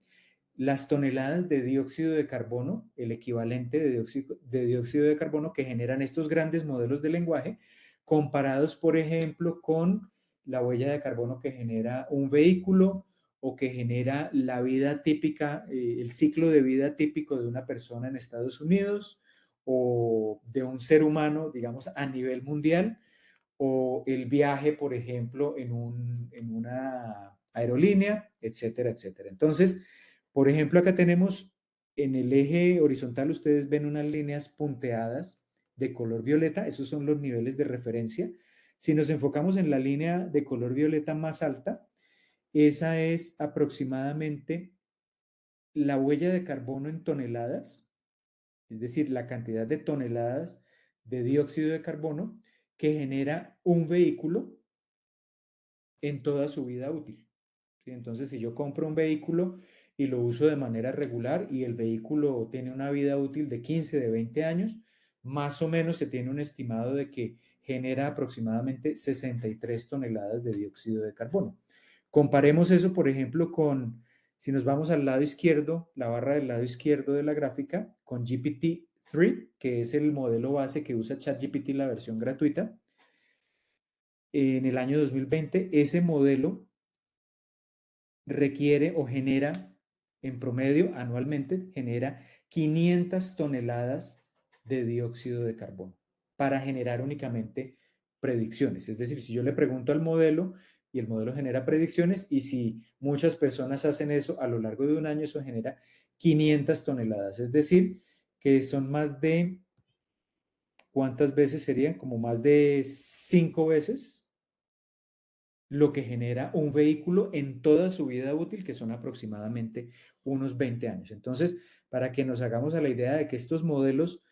las toneladas de dióxido de carbono, el equivalente de dióxido de carbono que generan estos grandes modelos de lenguaje, comparados, por ejemplo, con la huella de carbono que genera un vehículo o que genera la vida típica, el ciclo de vida típico de una persona en Estados Unidos o de un ser humano, digamos, a nivel mundial, o el viaje, por ejemplo, en una aerolínea, etcétera, etcétera. Entonces, por ejemplo, acá tenemos en el eje horizontal, ustedes ven unas líneas punteadas de color violeta, esos son los niveles de referencia. Si nos enfocamos en la línea de color violeta más alta, esa es aproximadamente la huella de carbono en toneladas, es decir, la cantidad de toneladas de dióxido de carbono que genera un vehículo en toda su vida útil. ¿Sí? Entonces, si yo compro un vehículo y lo uso de manera regular y el vehículo tiene una vida útil de 15, de 20 años, más o menos se tiene un estimado de que genera aproximadamente 63 toneladas de dióxido de carbono. Comparemos eso, por ejemplo, si nos vamos al lado izquierdo, la barra del lado izquierdo de la gráfica, con GPT-3, que es el modelo base que usa ChatGPT, la versión gratuita. En el año 2020, ese modelo requiere o genera, en promedio, anualmente, genera 500 toneladas de dióxido de carbono para generar únicamente predicciones. Es decir, si yo le pregunto al modelo y el modelo genera predicciones y si muchas personas hacen eso a lo largo de un año, eso genera 500 toneladas. Es decir, que son más de, ¿cuántas veces serían? Como más de 5 veces lo que genera un vehículo en toda su vida útil, que son aproximadamente unos 20 años. Entonces, para que nos hagamos a la idea de que estos modelos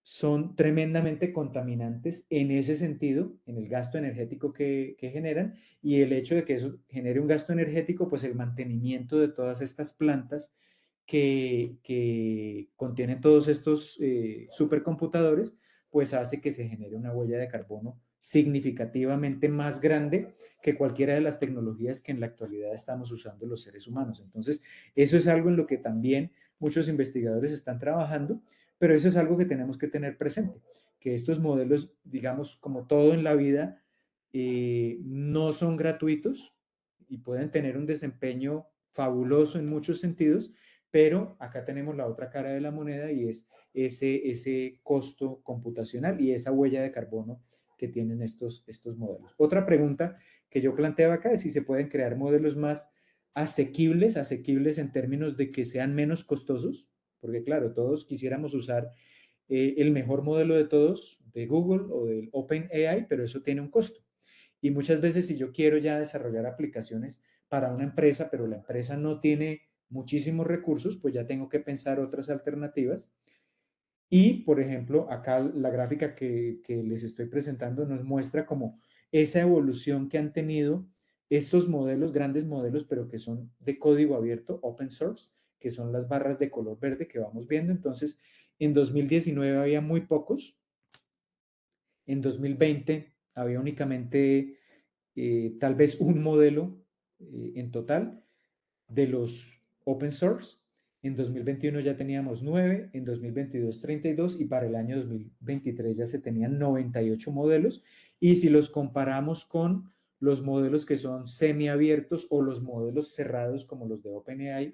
son tremendamente contaminantes en ese sentido, en el gasto energético que generan, y el hecho de que eso genere un gasto energético, pues el mantenimiento de todas estas plantas que contienen todos estos supercomputadores, pues hace que se genere una huella de carbono significativamente más grande que cualquiera de las tecnologías que en la actualidad estamos usando los seres humanos. Entonces, eso es algo en lo que también muchos investigadores están trabajando, pero eso es algo que tenemos que tener presente, que estos modelos, digamos, como todo en la vida, no son gratuitos y pueden tener un desempeño fabuloso en muchos sentidos, pero acá tenemos la otra cara de la moneda y es ese costo computacional y esa huella de carbono que tienen estos modelos. Otra pregunta que yo planteaba acá es si se pueden crear modelos más asequibles en términos de que sean menos costosos, porque claro, todos quisiéramos usar el mejor modelo de todos, de Google o del OpenAI, pero eso tiene un costo. Y muchas veces si yo quiero ya desarrollar aplicaciones para una empresa, pero la empresa no tiene muchísimos recursos, pues ya tengo que pensar otras alternativas. Y, por ejemplo, acá la gráfica que les estoy presentando nos muestra como esa evolución que han tenido estos modelos, grandes modelos, pero que son de código abierto, open source, que son las barras de color verde que vamos viendo. Entonces, en 2019 había muy pocos, en 2020 había únicamente tal vez un modelo en total de los open source. En 2021 ya teníamos 9, en 2022 32 y para el año 2023 ya se tenían 98 modelos. Y si los comparamos con los modelos que son semiabiertos o los modelos cerrados como los de OpenAI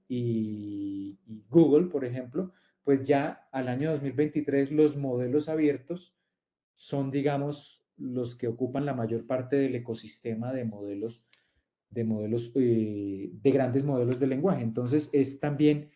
y Google, por ejemplo, pues ya al año 2023 los modelos abiertos son, digamos, los que ocupan la mayor parte del ecosistema de grandes modelos de lenguaje. Entonces es también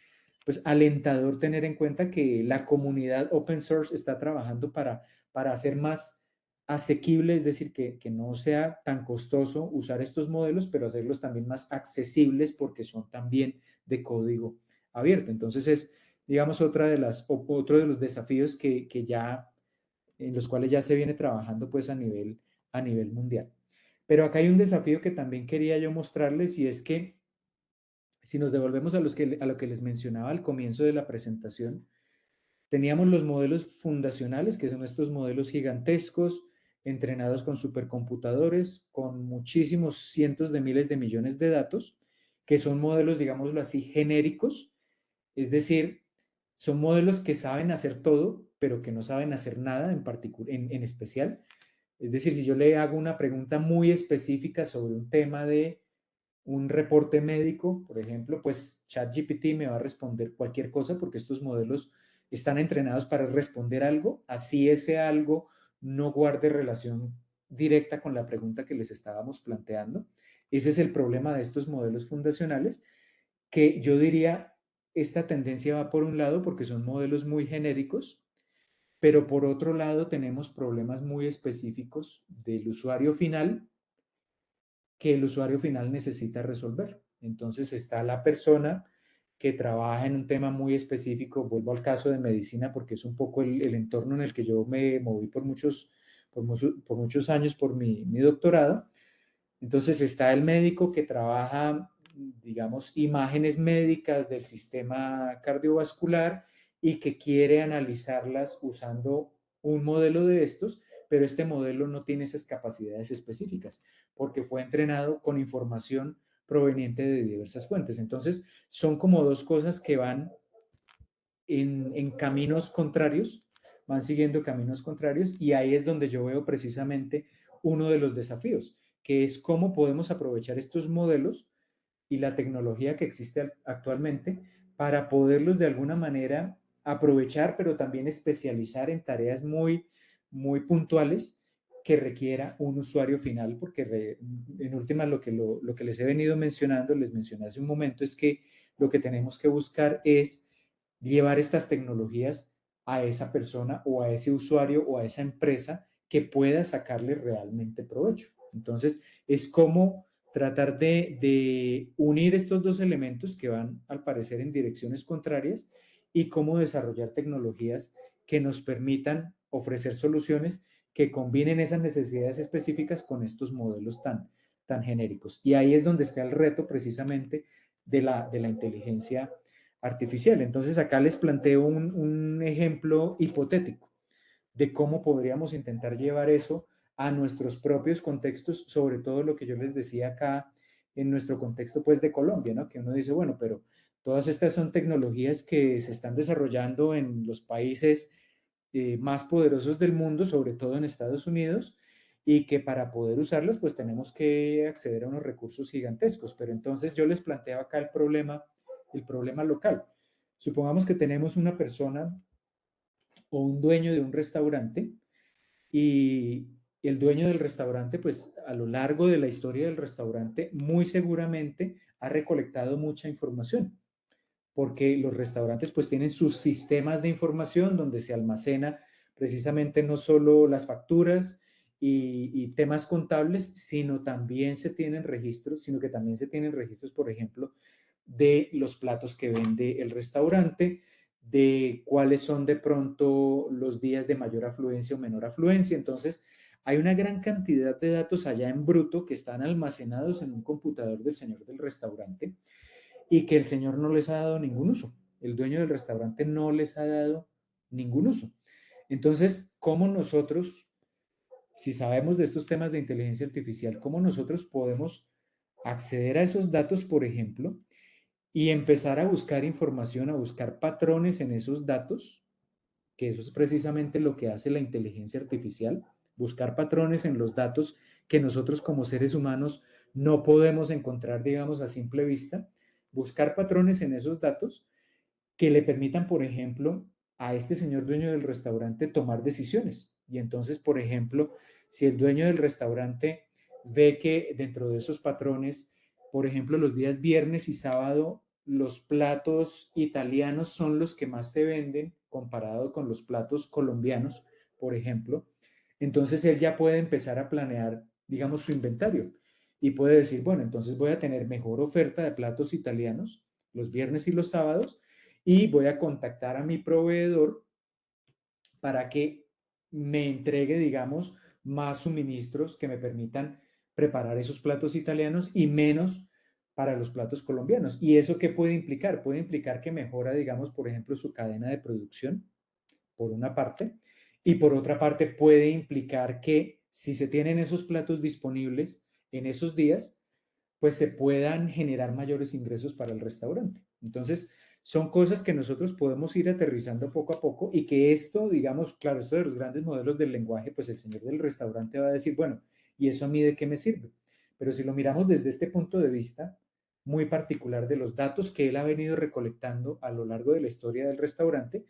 pues alentador tener en cuenta que la comunidad open source está trabajando para hacer más asequible, es decir, que no sea tan costoso usar estos modelos, pero hacerlos también más accesibles porque son también de código abierto. Entonces es, digamos, otro de los desafíos que ya, en los cuales ya se viene trabajando pues a nivel mundial. Pero acá hay un desafío que también quería yo mostrarles y es que si nos devolvemos a lo que les mencionaba al comienzo de la presentación, teníamos los modelos fundacionales, que son estos modelos gigantescos, entrenados con supercomputadores, con muchísimos cientos de miles de millones de datos, que son modelos, digámoslo así, genéricos, es decir, son modelos que saben hacer todo, pero que no saben hacer nada en especial. Es decir, si yo le hago una pregunta muy específica sobre un tema de un reporte médico, por ejemplo, pues ChatGPT me va a responder cualquier cosa porque estos modelos están entrenados para responder algo, así ese algo no guarde relación directa con la pregunta que les estábamos planteando. Ese es el problema de estos modelos fundacionales, que yo diría, esta tendencia va por un lado porque son modelos muy genéricos, pero por otro lado tenemos problemas muy específicos del usuario final que el usuario final necesita resolver. Entonces está la persona que trabaja en un tema muy específico, vuelvo al caso de medicina porque es un poco el entorno en el que yo me moví por muchos años por mi doctorado. Entonces está el médico que trabaja, digamos, imágenes médicas del sistema cardiovascular y que quiere analizarlas usando un modelo de estos, pero este modelo no tiene esas capacidades específicas porque fue entrenado con información proveniente de diversas fuentes. Entonces, son como dos cosas que van en caminos contrarios, van siguiendo caminos contrarios y ahí es donde yo veo precisamente uno de los desafíos, que es cómo podemos aprovechar estos modelos y la tecnología que existe actualmente para poderlos de alguna manera aprovechar, pero también especializar en tareas muy puntuales que requiera un usuario final, porque en últimas lo que les he venido mencionando, les mencioné hace un momento, es que lo que tenemos que buscar es llevar estas tecnologías a esa persona o a ese usuario o a esa empresa que pueda sacarle realmente provecho. Entonces, es como tratar de unir estos dos elementos que van, al parecer, en direcciones contrarias y cómo desarrollar tecnologías que nos permitan ofrecer soluciones que combinen esas necesidades específicas con estos modelos tan genéricos. Y ahí es donde está el reto precisamente de la inteligencia artificial. Entonces, acá les planteo un ejemplo hipotético de cómo podríamos intentar llevar eso a nuestros propios contextos, sobre todo lo que yo les decía acá en nuestro contexto pues de Colombia, ¿no? Que uno dice, bueno, pero todas estas son tecnologías que se están desarrollando en los países más poderosos del mundo, sobre todo en Estados Unidos, y que para poder usarlas pues tenemos que acceder a unos recursos gigantescos. Pero entonces yo les planteo acá el problema local. Supongamos que tenemos una persona o un dueño de un restaurante y el dueño del restaurante, pues a lo largo de la historia del restaurante, muy seguramente ha recolectado mucha información, porque los restaurantes pues tienen sus sistemas de información donde se almacena precisamente no solo las facturas y temas contables, sino también se tienen registros, sino que también se tienen registros, por ejemplo, de los platos que vende el restaurante, de cuáles son de pronto los días de mayor afluencia o menor afluencia. Entonces, hay una gran cantidad de datos allá en bruto que están almacenados en un computador del señor del restaurante y que el señor no les ha dado ningún uso. El dueño del restaurante no les ha dado ningún uso. Entonces, ¿cómo nosotros, si sabemos de estos temas de inteligencia artificial, cómo nosotros podemos acceder a esos datos, por ejemplo, y empezar a buscar información, a buscar patrones en esos datos, que eso es precisamente lo que hace la inteligencia artificial, buscar patrones en los datos que nosotros como seres humanos no podemos encontrar, digamos, a simple vista, buscar patrones en esos datos que le permitan, por ejemplo, a este señor dueño del restaurante tomar decisiones. Y entonces, por ejemplo, si el dueño del restaurante ve que dentro de esos patrones, por ejemplo, los días viernes y sábado, los platos italianos son los que más se venden comparado con los platos colombianos, por ejemplo, entonces él ya puede empezar a planear, digamos, su inventario y puede decir, bueno, entonces voy a tener mejor oferta de platos italianos los viernes y los sábados y voy a contactar a mi proveedor para que me entregue, digamos, más suministros que me permitan preparar esos platos italianos y menos para los platos colombianos. ¿Y eso qué puede implicar? Puede implicar que mejora, digamos, por ejemplo, su cadena de producción, por una parte, y por otra parte puede implicar que si se tienen esos platos disponibles en esos días, pues se puedan generar mayores ingresos para el restaurante. Entonces, son cosas que nosotros podemos ir aterrizando poco a poco y que esto, digamos, claro, esto de los grandes modelos del lenguaje, pues el señor del restaurante va a decir, bueno, ¿y eso a mí de qué me sirve? Pero si lo miramos desde este punto de vista muy particular de los datos que él ha venido recolectando a lo largo de la historia del restaurante,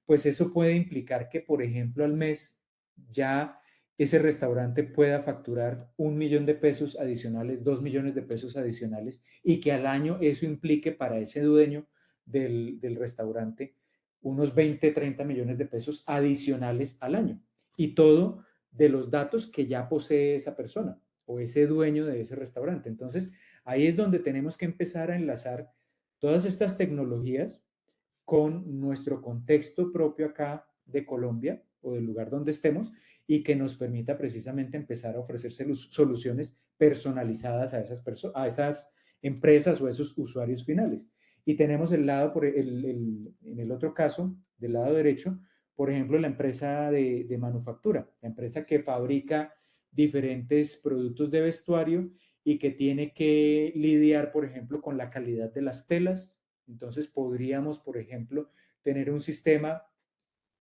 pues eso puede implicar que, por ejemplo, al mes ya ese restaurante pueda facturar 1 millón de pesos adicionales, 2 millones de pesos adicionales, y que al año eso implique para ese dueño del restaurante unos 20, 30 millones de pesos adicionales al año. Y todo de los datos que ya posee esa persona o ese dueño de ese restaurante. Entonces, ahí es donde tenemos que empezar a enlazar todas estas tecnologías con nuestro contexto propio acá de Colombia o del lugar donde estemos y que nos permita precisamente empezar a ofrecer soluciones personalizadas a esas empresas o a esos usuarios finales. Y tenemos el lado, en el otro caso, del lado derecho, por ejemplo, la empresa de manufactura, la empresa que fabrica diferentes productos de vestuario y que tiene que lidiar, por ejemplo, con la calidad de las telas. Entonces podríamos, por ejemplo, tener un sistema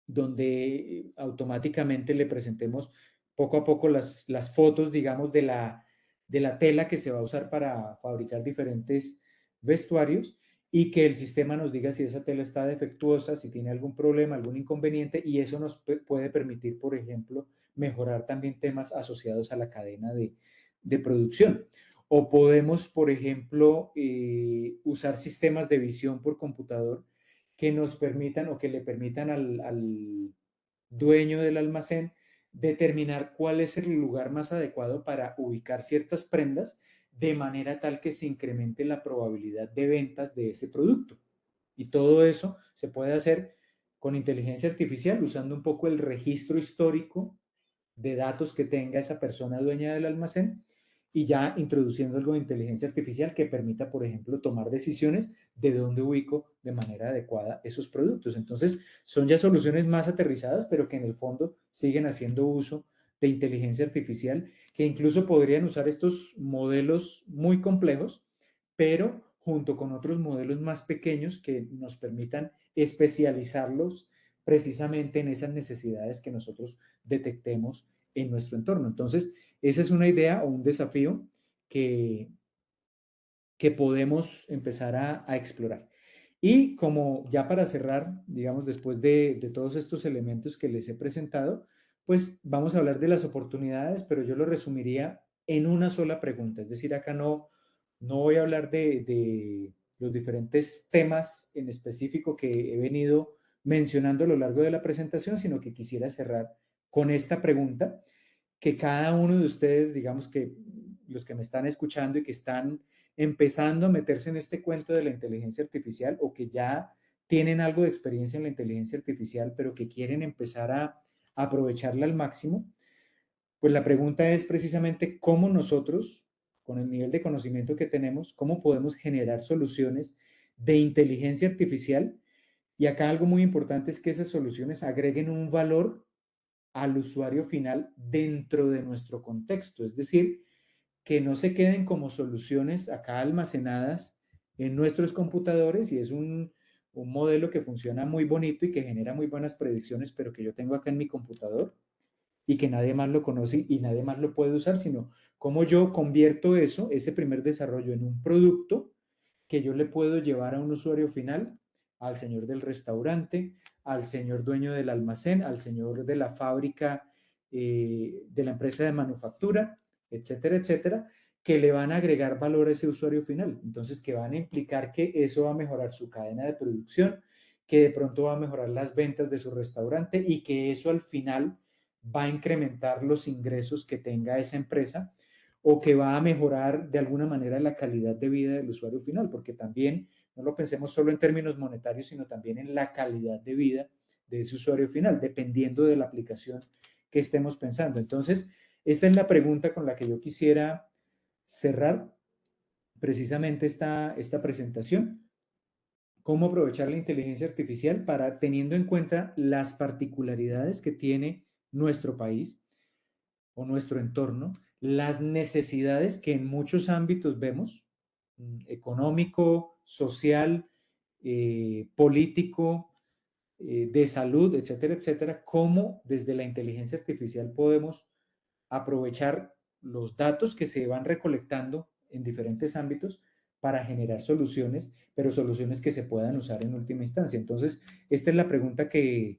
donde automáticamente le presentemos poco a poco las fotos, digamos, de la tela que se va a usar para fabricar diferentes vestuarios y que el sistema nos diga si esa tela está defectuosa, si tiene algún problema, algún inconveniente, y eso nos puede permitir, por ejemplo, mejorar también temas asociados a la cadena de producción. O podemos, por ejemplo, usar sistemas de visión por computador que nos permitan o que le permitan al dueño del almacén determinar cuál es el lugar más adecuado para ubicar ciertas prendas de manera tal que se incremente la probabilidad de ventas de ese producto. Y todo eso se puede hacer con inteligencia artificial usando un poco el registro histórico de datos que tenga esa persona dueña del almacén y ya introduciendo algo de inteligencia artificial que permita, por ejemplo, tomar decisiones de dónde ubico de manera adecuada esos productos. Entonces, son ya soluciones más aterrizadas, pero que en el fondo siguen haciendo uso de inteligencia artificial, que incluso podrían usar estos modelos muy complejos, pero junto con otros modelos más pequeños que nos permitan especializarlos precisamente en esas necesidades que nosotros detectemos en nuestro entorno. Entonces, esa es una idea o un desafío que, que podemos empezar a explorar. Y como ya para cerrar, digamos, después de todos estos elementos que les he presentado, pues vamos a hablar de las oportunidades, pero yo lo resumiría en una sola pregunta. Es decir, acá no voy a hablar de los diferentes temas en específico que he venido mencionando a lo largo de la presentación, sino que quisiera cerrar con esta pregunta que cada uno de ustedes, digamos que los que me están escuchando y que están empezando a meterse en este cuento de la inteligencia artificial o que ya tienen algo de experiencia en la inteligencia artificial, pero que quieren empezar a aprovecharla al máximo, pues la pregunta es precisamente cómo nosotros, con el nivel de conocimiento que tenemos, cómo podemos generar soluciones de inteligencia artificial. Y acá algo muy importante es que esas soluciones agreguen un valor al usuario final dentro de nuestro contexto, es decir, que no se queden como soluciones acá almacenadas en nuestros computadores y es un modelo que funciona muy bonito y que genera muy buenas predicciones, pero que yo tengo acá en mi computador y que nadie más lo conoce y nadie más lo puede usar, sino cómo yo convierto eso, ese primer desarrollo, en un producto que yo le puedo llevar a un usuario final, al señor del restaurante, al señor dueño del almacén, al señor de la fábrica, de la empresa de manufactura, etcétera, etcétera, que le van a agregar valor a ese usuario final. Entonces, que van a implicar que eso va a mejorar su cadena de producción, que de pronto va a mejorar las ventas de su restaurante y que eso al final va a incrementar los ingresos que tenga esa empresa o que va a mejorar de alguna manera la calidad de vida del usuario final, porque también no lo pensemos solo en términos monetarios, sino también en la calidad de vida de ese usuario final, dependiendo de la aplicación que estemos pensando. Entonces, esta es la pregunta con la que yo quisiera cerrar precisamente esta presentación. ¿Cómo aprovechar la inteligencia artificial para, teniendo en cuenta las particularidades que tiene nuestro país o nuestro entorno, las necesidades que en muchos ámbitos vemos, económico, social, político, de salud, etcétera, etcétera, cómo desde la inteligencia artificial podemos aprovechar los datos que se van recolectando en diferentes ámbitos para generar soluciones, pero soluciones que se puedan usar en última instancia. Entonces, esta es la pregunta que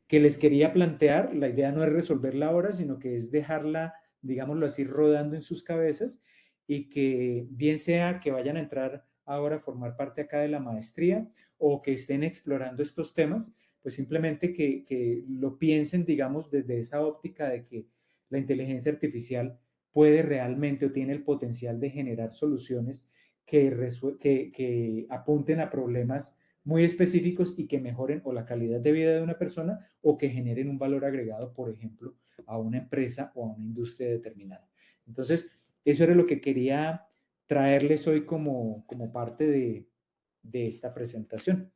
les quería plantear. La idea no es resolverla ahora, sino que es dejarla, digámoslo así, rodando en sus cabezas y que bien sea que vayan a entrar ahora a formar parte acá de la maestría o que estén explorando estos temas, pues simplemente que lo piensen, digamos, desde esa óptica de que la inteligencia artificial puede realmente o tiene el potencial de generar soluciones que apunten a problemas muy específicos y que mejoren o la calidad de vida de una persona o que generen un valor agregado, por ejemplo, a una empresa o a una industria determinada. Entonces, eso era lo que quería traerles hoy como parte de esta presentación.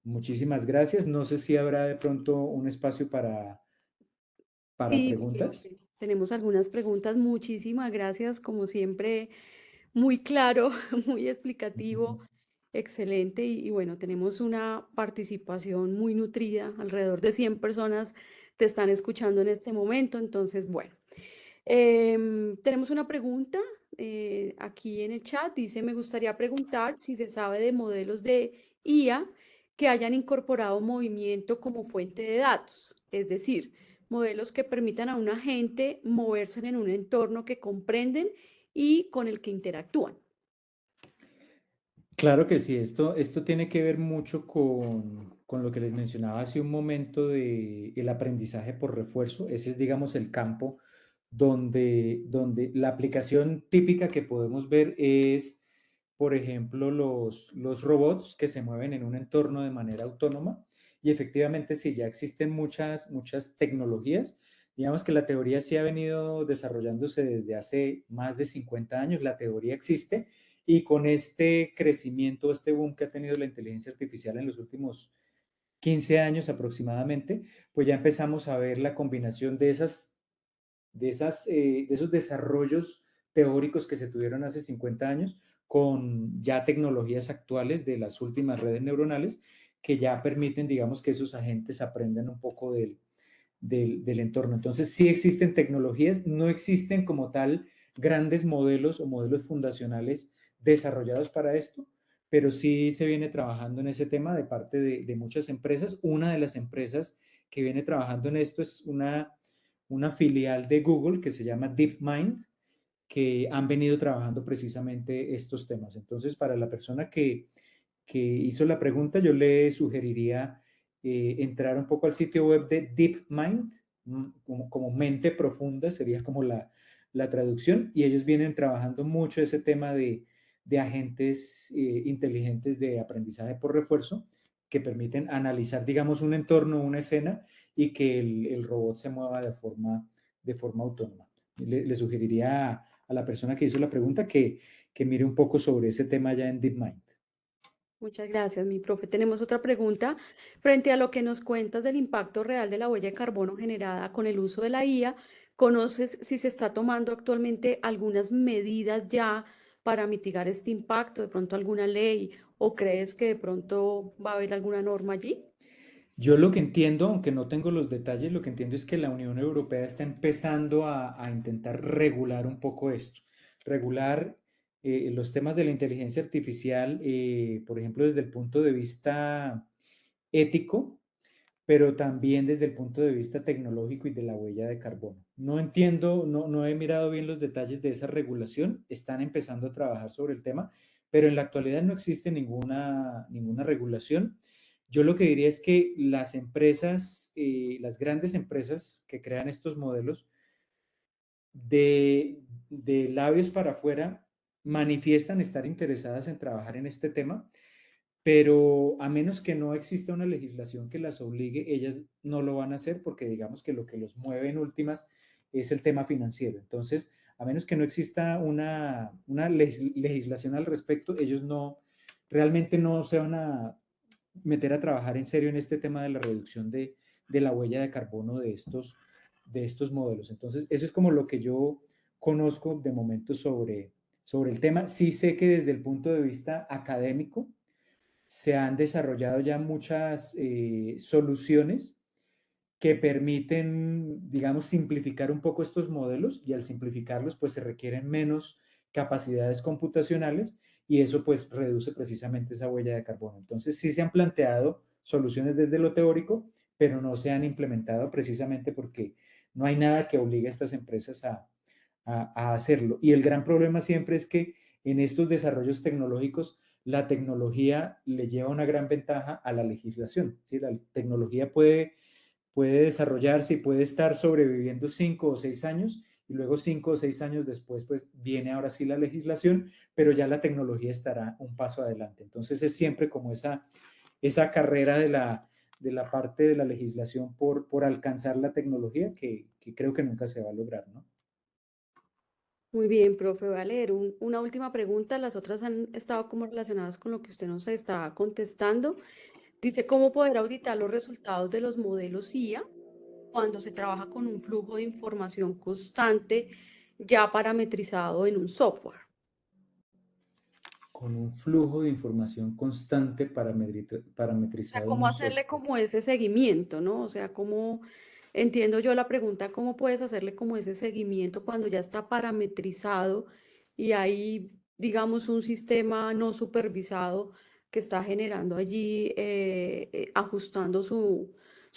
Muchísimas gracias. No sé si habrá de pronto un espacio para Sí, preguntas. Felipe, tenemos algunas preguntas. Muchísimas gracias, como siempre, muy claro, muy explicativo, excelente. Y bueno, tenemos una participación muy nutrida, alrededor de 100 personas te están escuchando en este momento. Entonces, bueno, tenemos una pregunta aquí en el chat. Dice, me gustaría preguntar si se sabe de modelos de IA que hayan incorporado movimiento como fuente de datos, es decir, modelos que permitan a un agente moverse en un entorno que comprenden y con el que interactúan. Claro que sí, esto tiene que ver mucho con lo que les mencionaba hace un momento de el aprendizaje por refuerzo. Ese es, digamos, el campo donde la aplicación típica que podemos ver es, por ejemplo, los robots que se mueven en un entorno de manera autónoma. Y efectivamente, sí, ya existen muchas tecnologías. Digamos que la teoría sí ha venido desarrollándose desde hace más de 50 años. La teoría existe y con este crecimiento, este boom que ha tenido la inteligencia artificial en los últimos 15 años aproximadamente, pues ya empezamos a ver la combinación de esos desarrollos teóricos que se tuvieron hace 50 años con ya tecnologías actuales de las últimas redes neuronales que ya permiten, digamos, que esos agentes aprendan un poco del entorno. Entonces, sí existen tecnologías, no existen como tal grandes modelos o modelos fundacionales desarrollados para esto, pero sí se viene trabajando en ese tema de parte de muchas empresas. Una de las empresas que viene trabajando en esto es una filial de Google que se llama DeepMind, que han venido trabajando precisamente estos temas. Entonces, para la persona que hizo la pregunta, yo le sugeriría entrar un poco al sitio web de DeepMind, como mente profunda, sería como la traducción, y ellos vienen trabajando mucho ese tema de agentes inteligentes de aprendizaje por refuerzo que permiten analizar, digamos, un entorno, una escena, y que el robot se mueva de forma autónoma. Le sugeriría a la persona que hizo la pregunta que mire un poco sobre ese tema ya en DeepMind. Muchas gracias, mi profe. Tenemos otra pregunta. Frente a lo que nos cuentas del impacto real de la huella de carbono generada con el uso de la IA, ¿conoces si se está tomando actualmente algunas medidas ya para mitigar este impacto, de pronto alguna ley, o crees que de pronto va a haber alguna norma allí? Yo lo que entiendo, aunque no tengo los detalles, lo que entiendo es que la Unión Europea está empezando a intentar regular un poco esto, regular los temas de la inteligencia artificial, por ejemplo, desde el punto de vista ético, pero también desde el punto de vista tecnológico y de la huella de carbono. No entiendo, no he mirado bien los detalles de esa regulación, están empezando a trabajar sobre el tema, pero en la actualidad no existe ninguna regulación. Yo lo que diría es que las empresas, las grandes empresas que crean estos modelos, de labios para afuera, manifiestan estar interesadas en trabajar en este tema, pero a menos que no exista una legislación que las obligue, ellas no lo van a hacer porque digamos que lo que los mueve en últimas es el tema financiero. Entonces, a menos que no exista una legislación al respecto, ellos realmente no se van a meter a trabajar en serio en este tema de la reducción de la huella de carbono de estos modelos. Entonces, eso es como lo que yo conozco de momento sobre el tema. Sí sé que desde el punto de vista académico, se han desarrollado ya muchas soluciones que permiten, digamos, simplificar un poco estos modelos y al simplificarlos, pues se requieren menos capacidades computacionales y eso pues reduce precisamente esa huella de carbono. Entonces sí se han planteado soluciones desde lo teórico, pero no se han implementado precisamente porque no hay nada que obligue a estas empresas a hacerlo. Y el gran problema siempre es que en estos desarrollos tecnológicos, la tecnología le lleva una gran ventaja a la legislación. ¿Sí? La tecnología puede desarrollarse y puede estar sobreviviendo 5 o 6 años y luego 5 o 6 años después, pues viene ahora sí la legislación, pero ya la tecnología estará un paso adelante. Entonces es siempre como esa carrera de la parte de la legislación por alcanzar la tecnología que creo que nunca se va a lograr, ¿no? Muy bien, profe. Voy a leer una última pregunta. Las otras han estado como relacionadas con lo que usted nos está contestando. Dice, ¿cómo poder auditar los resultados de los modelos IA cuando se trabaja con un flujo de información constante ya parametrizado en un software? Con un flujo de información constante O sea, parametrizado en ¿cómo un hacerle software. como ese seguimiento, ¿no? O sea, ¿cómo entiendo yo la pregunta, cómo puedes hacerle como ese seguimiento cuando ya está parametrizado y hay, digamos, un sistema no supervisado que está generando allí, ajustando su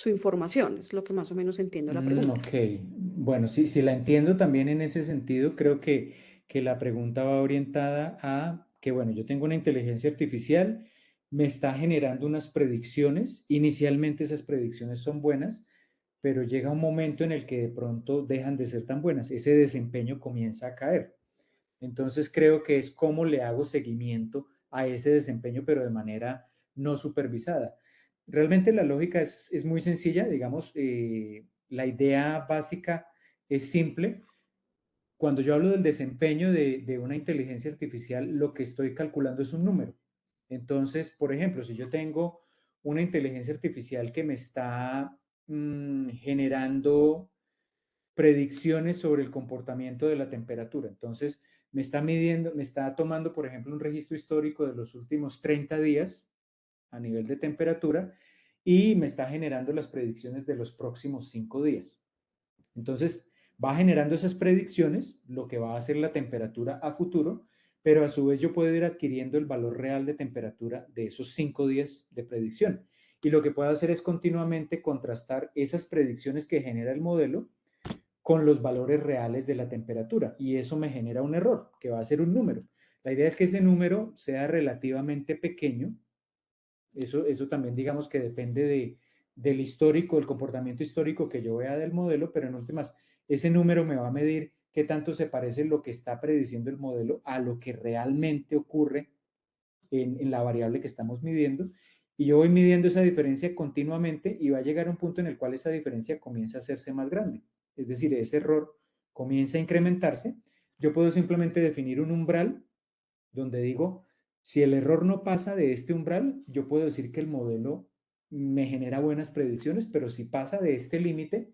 información? Es lo que más o menos entiendo la pregunta. Ok, bueno, sí, la entiendo también en ese sentido. Creo que la pregunta va orientada a que, bueno, yo tengo una inteligencia artificial, me está generando unas predicciones. Inicialmente esas predicciones son buenas, pero llega un momento en el que de pronto dejan de ser tan buenas. Ese desempeño comienza a caer. Entonces creo que es cómo le hago seguimiento a ese desempeño, pero de manera no supervisada. Realmente la lógica es muy sencilla, digamos, la idea básica es simple. Cuando yo hablo del desempeño de una inteligencia artificial, lo que estoy calculando es un número. Entonces, por ejemplo, si yo tengo una inteligencia artificial que me está generando predicciones sobre el comportamiento de la temperatura. Entonces, me está midiendo, me está tomando, por ejemplo, un registro histórico de los últimos 30 días a nivel de temperatura y me está generando las predicciones de los próximos 5 días. Entonces, va generando esas predicciones, lo que va a ser la temperatura a futuro, pero a su vez yo puedo ir adquiriendo el valor real de temperatura de esos 5 días de predicción. Y lo que puedo hacer es continuamente contrastar esas predicciones que genera el modelo con los valores reales de la temperatura y eso me genera un error, que va a ser un número. La idea es que ese número sea relativamente pequeño. Eso también digamos que depende del histórico, del comportamiento histórico que yo vea del modelo, pero en últimas, ese número me va a medir qué tanto se parece lo que está prediciendo el modelo a lo que realmente ocurre en la variable que estamos midiendo. Y yo voy midiendo esa diferencia continuamente y va a llegar a un punto en el cual esa diferencia comienza a hacerse más grande. Es decir, ese error comienza a incrementarse. Yo puedo simplemente definir un umbral donde digo, si el error no pasa de este umbral, yo puedo decir que el modelo me genera buenas predicciones, pero si pasa de este límite,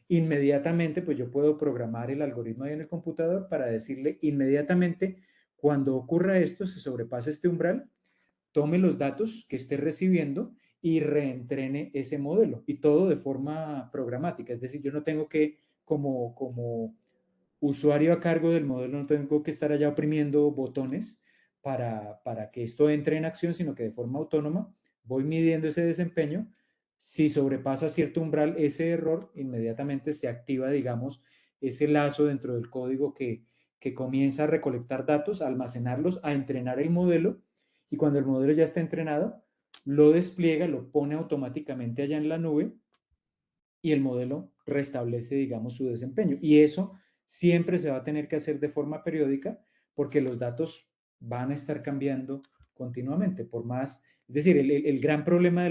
inmediatamente pues yo puedo programar el algoritmo ahí en el computador para decirle inmediatamente cuando ocurra esto, se sobrepasa este umbral, tome los datos que esté recibiendo y reentrene ese modelo y todo de forma programática. Es decir, yo no tengo que, como usuario a cargo del modelo, no tengo que estar allá oprimiendo botones para que esto entre en acción, sino que de forma autónoma voy midiendo ese desempeño. Si sobrepasa cierto umbral, ese error, inmediatamente se activa, digamos, ese lazo dentro del código que comienza a recolectar datos, a almacenarlos, a entrenar el modelo, y cuando el modelo ya está entrenado, lo despliega, lo pone automáticamente allá en la nube y el modelo restablece, digamos, su desempeño. Y eso siempre se va a tener que hacer de forma periódica porque los datos van a estar cambiando continuamente. Por más, es decir, el gran problema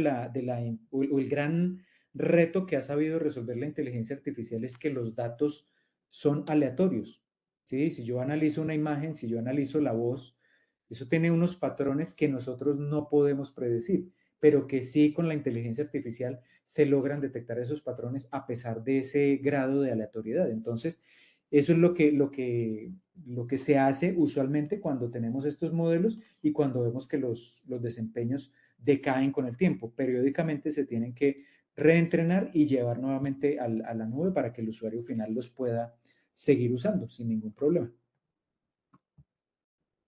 o el gran reto que ha sabido resolver la inteligencia artificial es que los datos son aleatorios. ¿Sí? Si yo analizo una imagen, si yo analizo la voz, eso tiene unos patrones que nosotros no podemos predecir, pero que sí con la inteligencia artificial se logran detectar esos patrones a pesar de ese grado de aleatoriedad. Entonces, eso es lo que se hace usualmente cuando tenemos estos modelos y cuando vemos que los desempeños decaen con el tiempo. Periódicamente se tienen que reentrenar y llevar nuevamente a la nube para que el usuario final los pueda seguir usando sin ningún problema.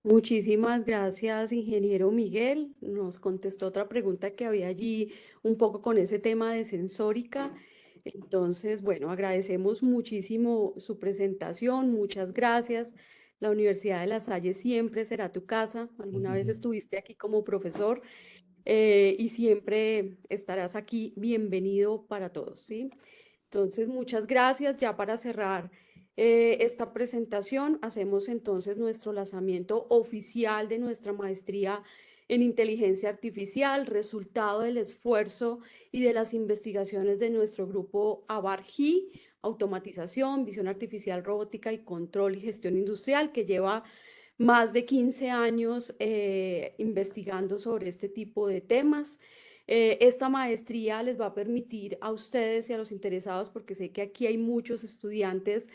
Muchísimas gracias, ingeniero Miguel. Nos contestó otra pregunta que había allí un poco con ese tema de sensórica. Entonces, bueno, agradecemos muchísimo su presentación. Muchas gracias. La Universidad de La Salle siempre será tu casa. Alguna vez estuviste aquí como profesor y siempre estarás aquí. Bienvenido para todos, ¿sí? Entonces, muchas gracias. Ya para cerrar esta presentación, hacemos entonces nuestro lanzamiento oficial de nuestra maestría en inteligencia artificial, resultado del esfuerzo y de las investigaciones de nuestro grupo ABARGI, automatización, visión artificial, robótica y control y gestión industrial, que lleva más de 15 años investigando sobre este tipo de temas. Esta maestría les va a permitir a ustedes y a los interesados, porque sé que aquí hay muchos estudiantes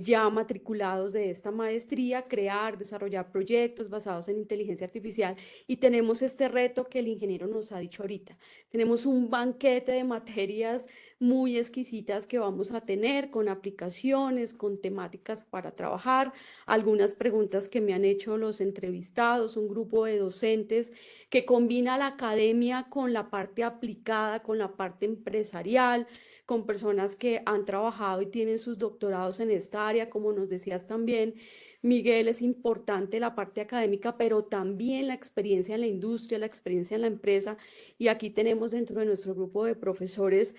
ya matriculados de esta maestría, crear, desarrollar proyectos basados en inteligencia artificial y tenemos este reto que el ingeniero nos ha dicho ahorita. Tenemos un banquete de materias muy exquisitas que vamos a tener con aplicaciones, con temáticas para trabajar, algunas preguntas que me han hecho los entrevistados, un grupo de docentes que combina la academia con la parte aplicada, con la parte empresarial, con personas que han trabajado y tienen sus doctorados en esta área, como nos decías también, Miguel, es importante la parte académica, pero también la experiencia en la industria, la experiencia en la empresa. Y aquí tenemos dentro de nuestro grupo de profesores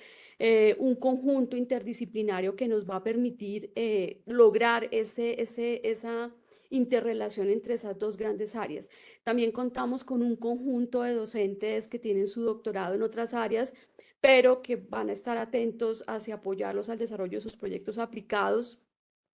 un conjunto interdisciplinario que nos va a permitir lograr esa interrelación entre esas dos grandes áreas. También contamos con un conjunto de docentes que tienen su doctorado en otras áreas, pero que van a estar atentos hacia apoyarlos al desarrollo de sus proyectos aplicados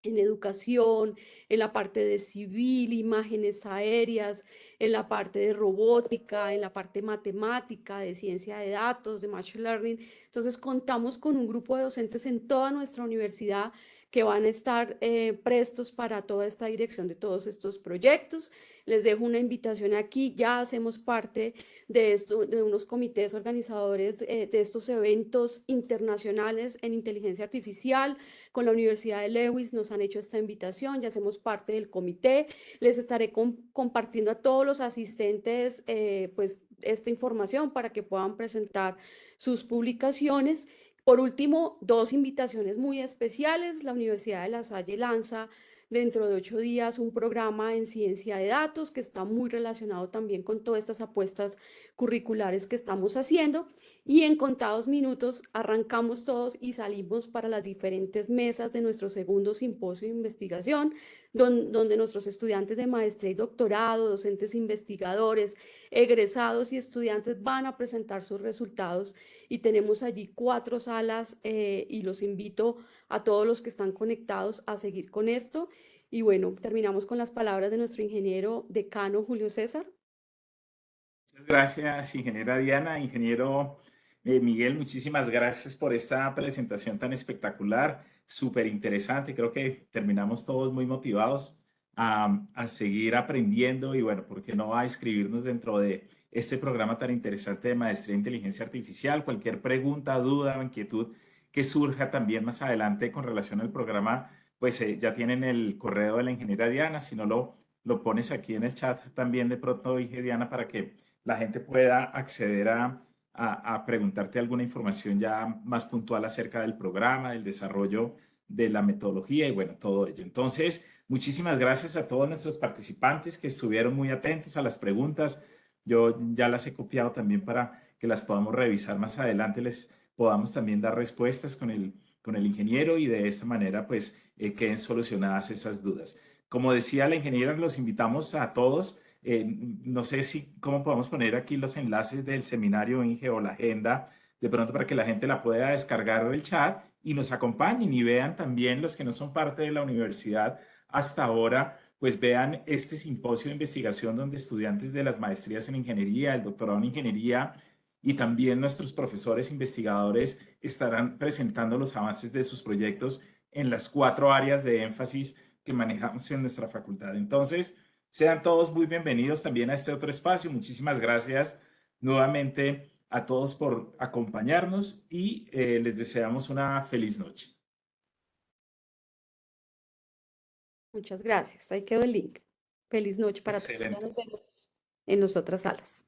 en educación, en la parte de civil, imágenes aéreas, en la parte de robótica, en la parte matemática, de ciencia de datos, de machine learning. Entonces, contamos con un grupo de docentes en toda nuestra universidad que van a estar prestos para toda esta dirección de todos estos proyectos. Les dejo una invitación aquí, ya hacemos parte de esto, de unos comités organizadores de estos eventos internacionales en inteligencia artificial. Con la Universidad de Lewis nos han hecho esta invitación, ya hacemos parte del comité. Les estaré compartiendo a todos los asistentes pues esta información para que puedan presentar sus publicaciones. Por último, dos invitaciones muy especiales. La Universidad de La Salle lanza dentro de 8 días un programa en ciencia de datos que está muy relacionado también con todas estas apuestas curriculares que estamos haciendo. Y en contados minutos arrancamos todos y salimos para las diferentes mesas de nuestro segundo simposio de investigación, donde nuestros estudiantes de maestría y doctorado, docentes investigadores, egresados y estudiantes van a presentar sus resultados. Y tenemos allí 4 salas y los invito a todos los que están conectados a seguir con esto. Y bueno, terminamos con las palabras de nuestro ingeniero decano Julio César. Muchas gracias, ingeniera Diana. Ingeniero Miguel, muchísimas gracias por esta presentación tan espectacular, súper interesante. Creo que terminamos todos muy motivados a seguir aprendiendo y bueno, ¿por qué no a inscribirnos dentro de este programa tan interesante de Maestría en Inteligencia Artificial? Cualquier pregunta, duda o inquietud que surja también más adelante con relación al programa, pues ya tienen el correo de la ingeniera Diana. Si no lo pones aquí en el chat también de pronto, dije Diana, para que la gente pueda acceder a preguntarte alguna información ya más puntual acerca del programa, del desarrollo de la metodología y bueno, todo ello. Entonces, muchísimas gracias a todos nuestros participantes que estuvieron muy atentos a las preguntas. Yo ya las he copiado también para que las podamos revisar más adelante, les podamos también dar respuestas con el ingeniero y de esta manera pues queden solucionadas esas dudas. Como decía la ingeniera, los invitamos a todos. No sé si cómo podemos poner aquí los enlaces del seminario Inge o la agenda, de pronto para que la gente la pueda descargar del chat y nos acompañen y vean también los que no son parte de la universidad hasta ahora, pues vean este simposio de investigación donde estudiantes de las maestrías en ingeniería, el doctorado en ingeniería y también nuestros profesores investigadores estarán presentando los avances de sus proyectos en las 4 áreas de énfasis que manejamos en nuestra facultad. Entonces, sean todos muy bienvenidos también a este otro espacio. Muchísimas gracias nuevamente a todos por acompañarnos y les deseamos una feliz noche. Muchas gracias. Ahí quedó el link. Feliz noche para todos. Ya Excelente. nos vemos en las otras salas.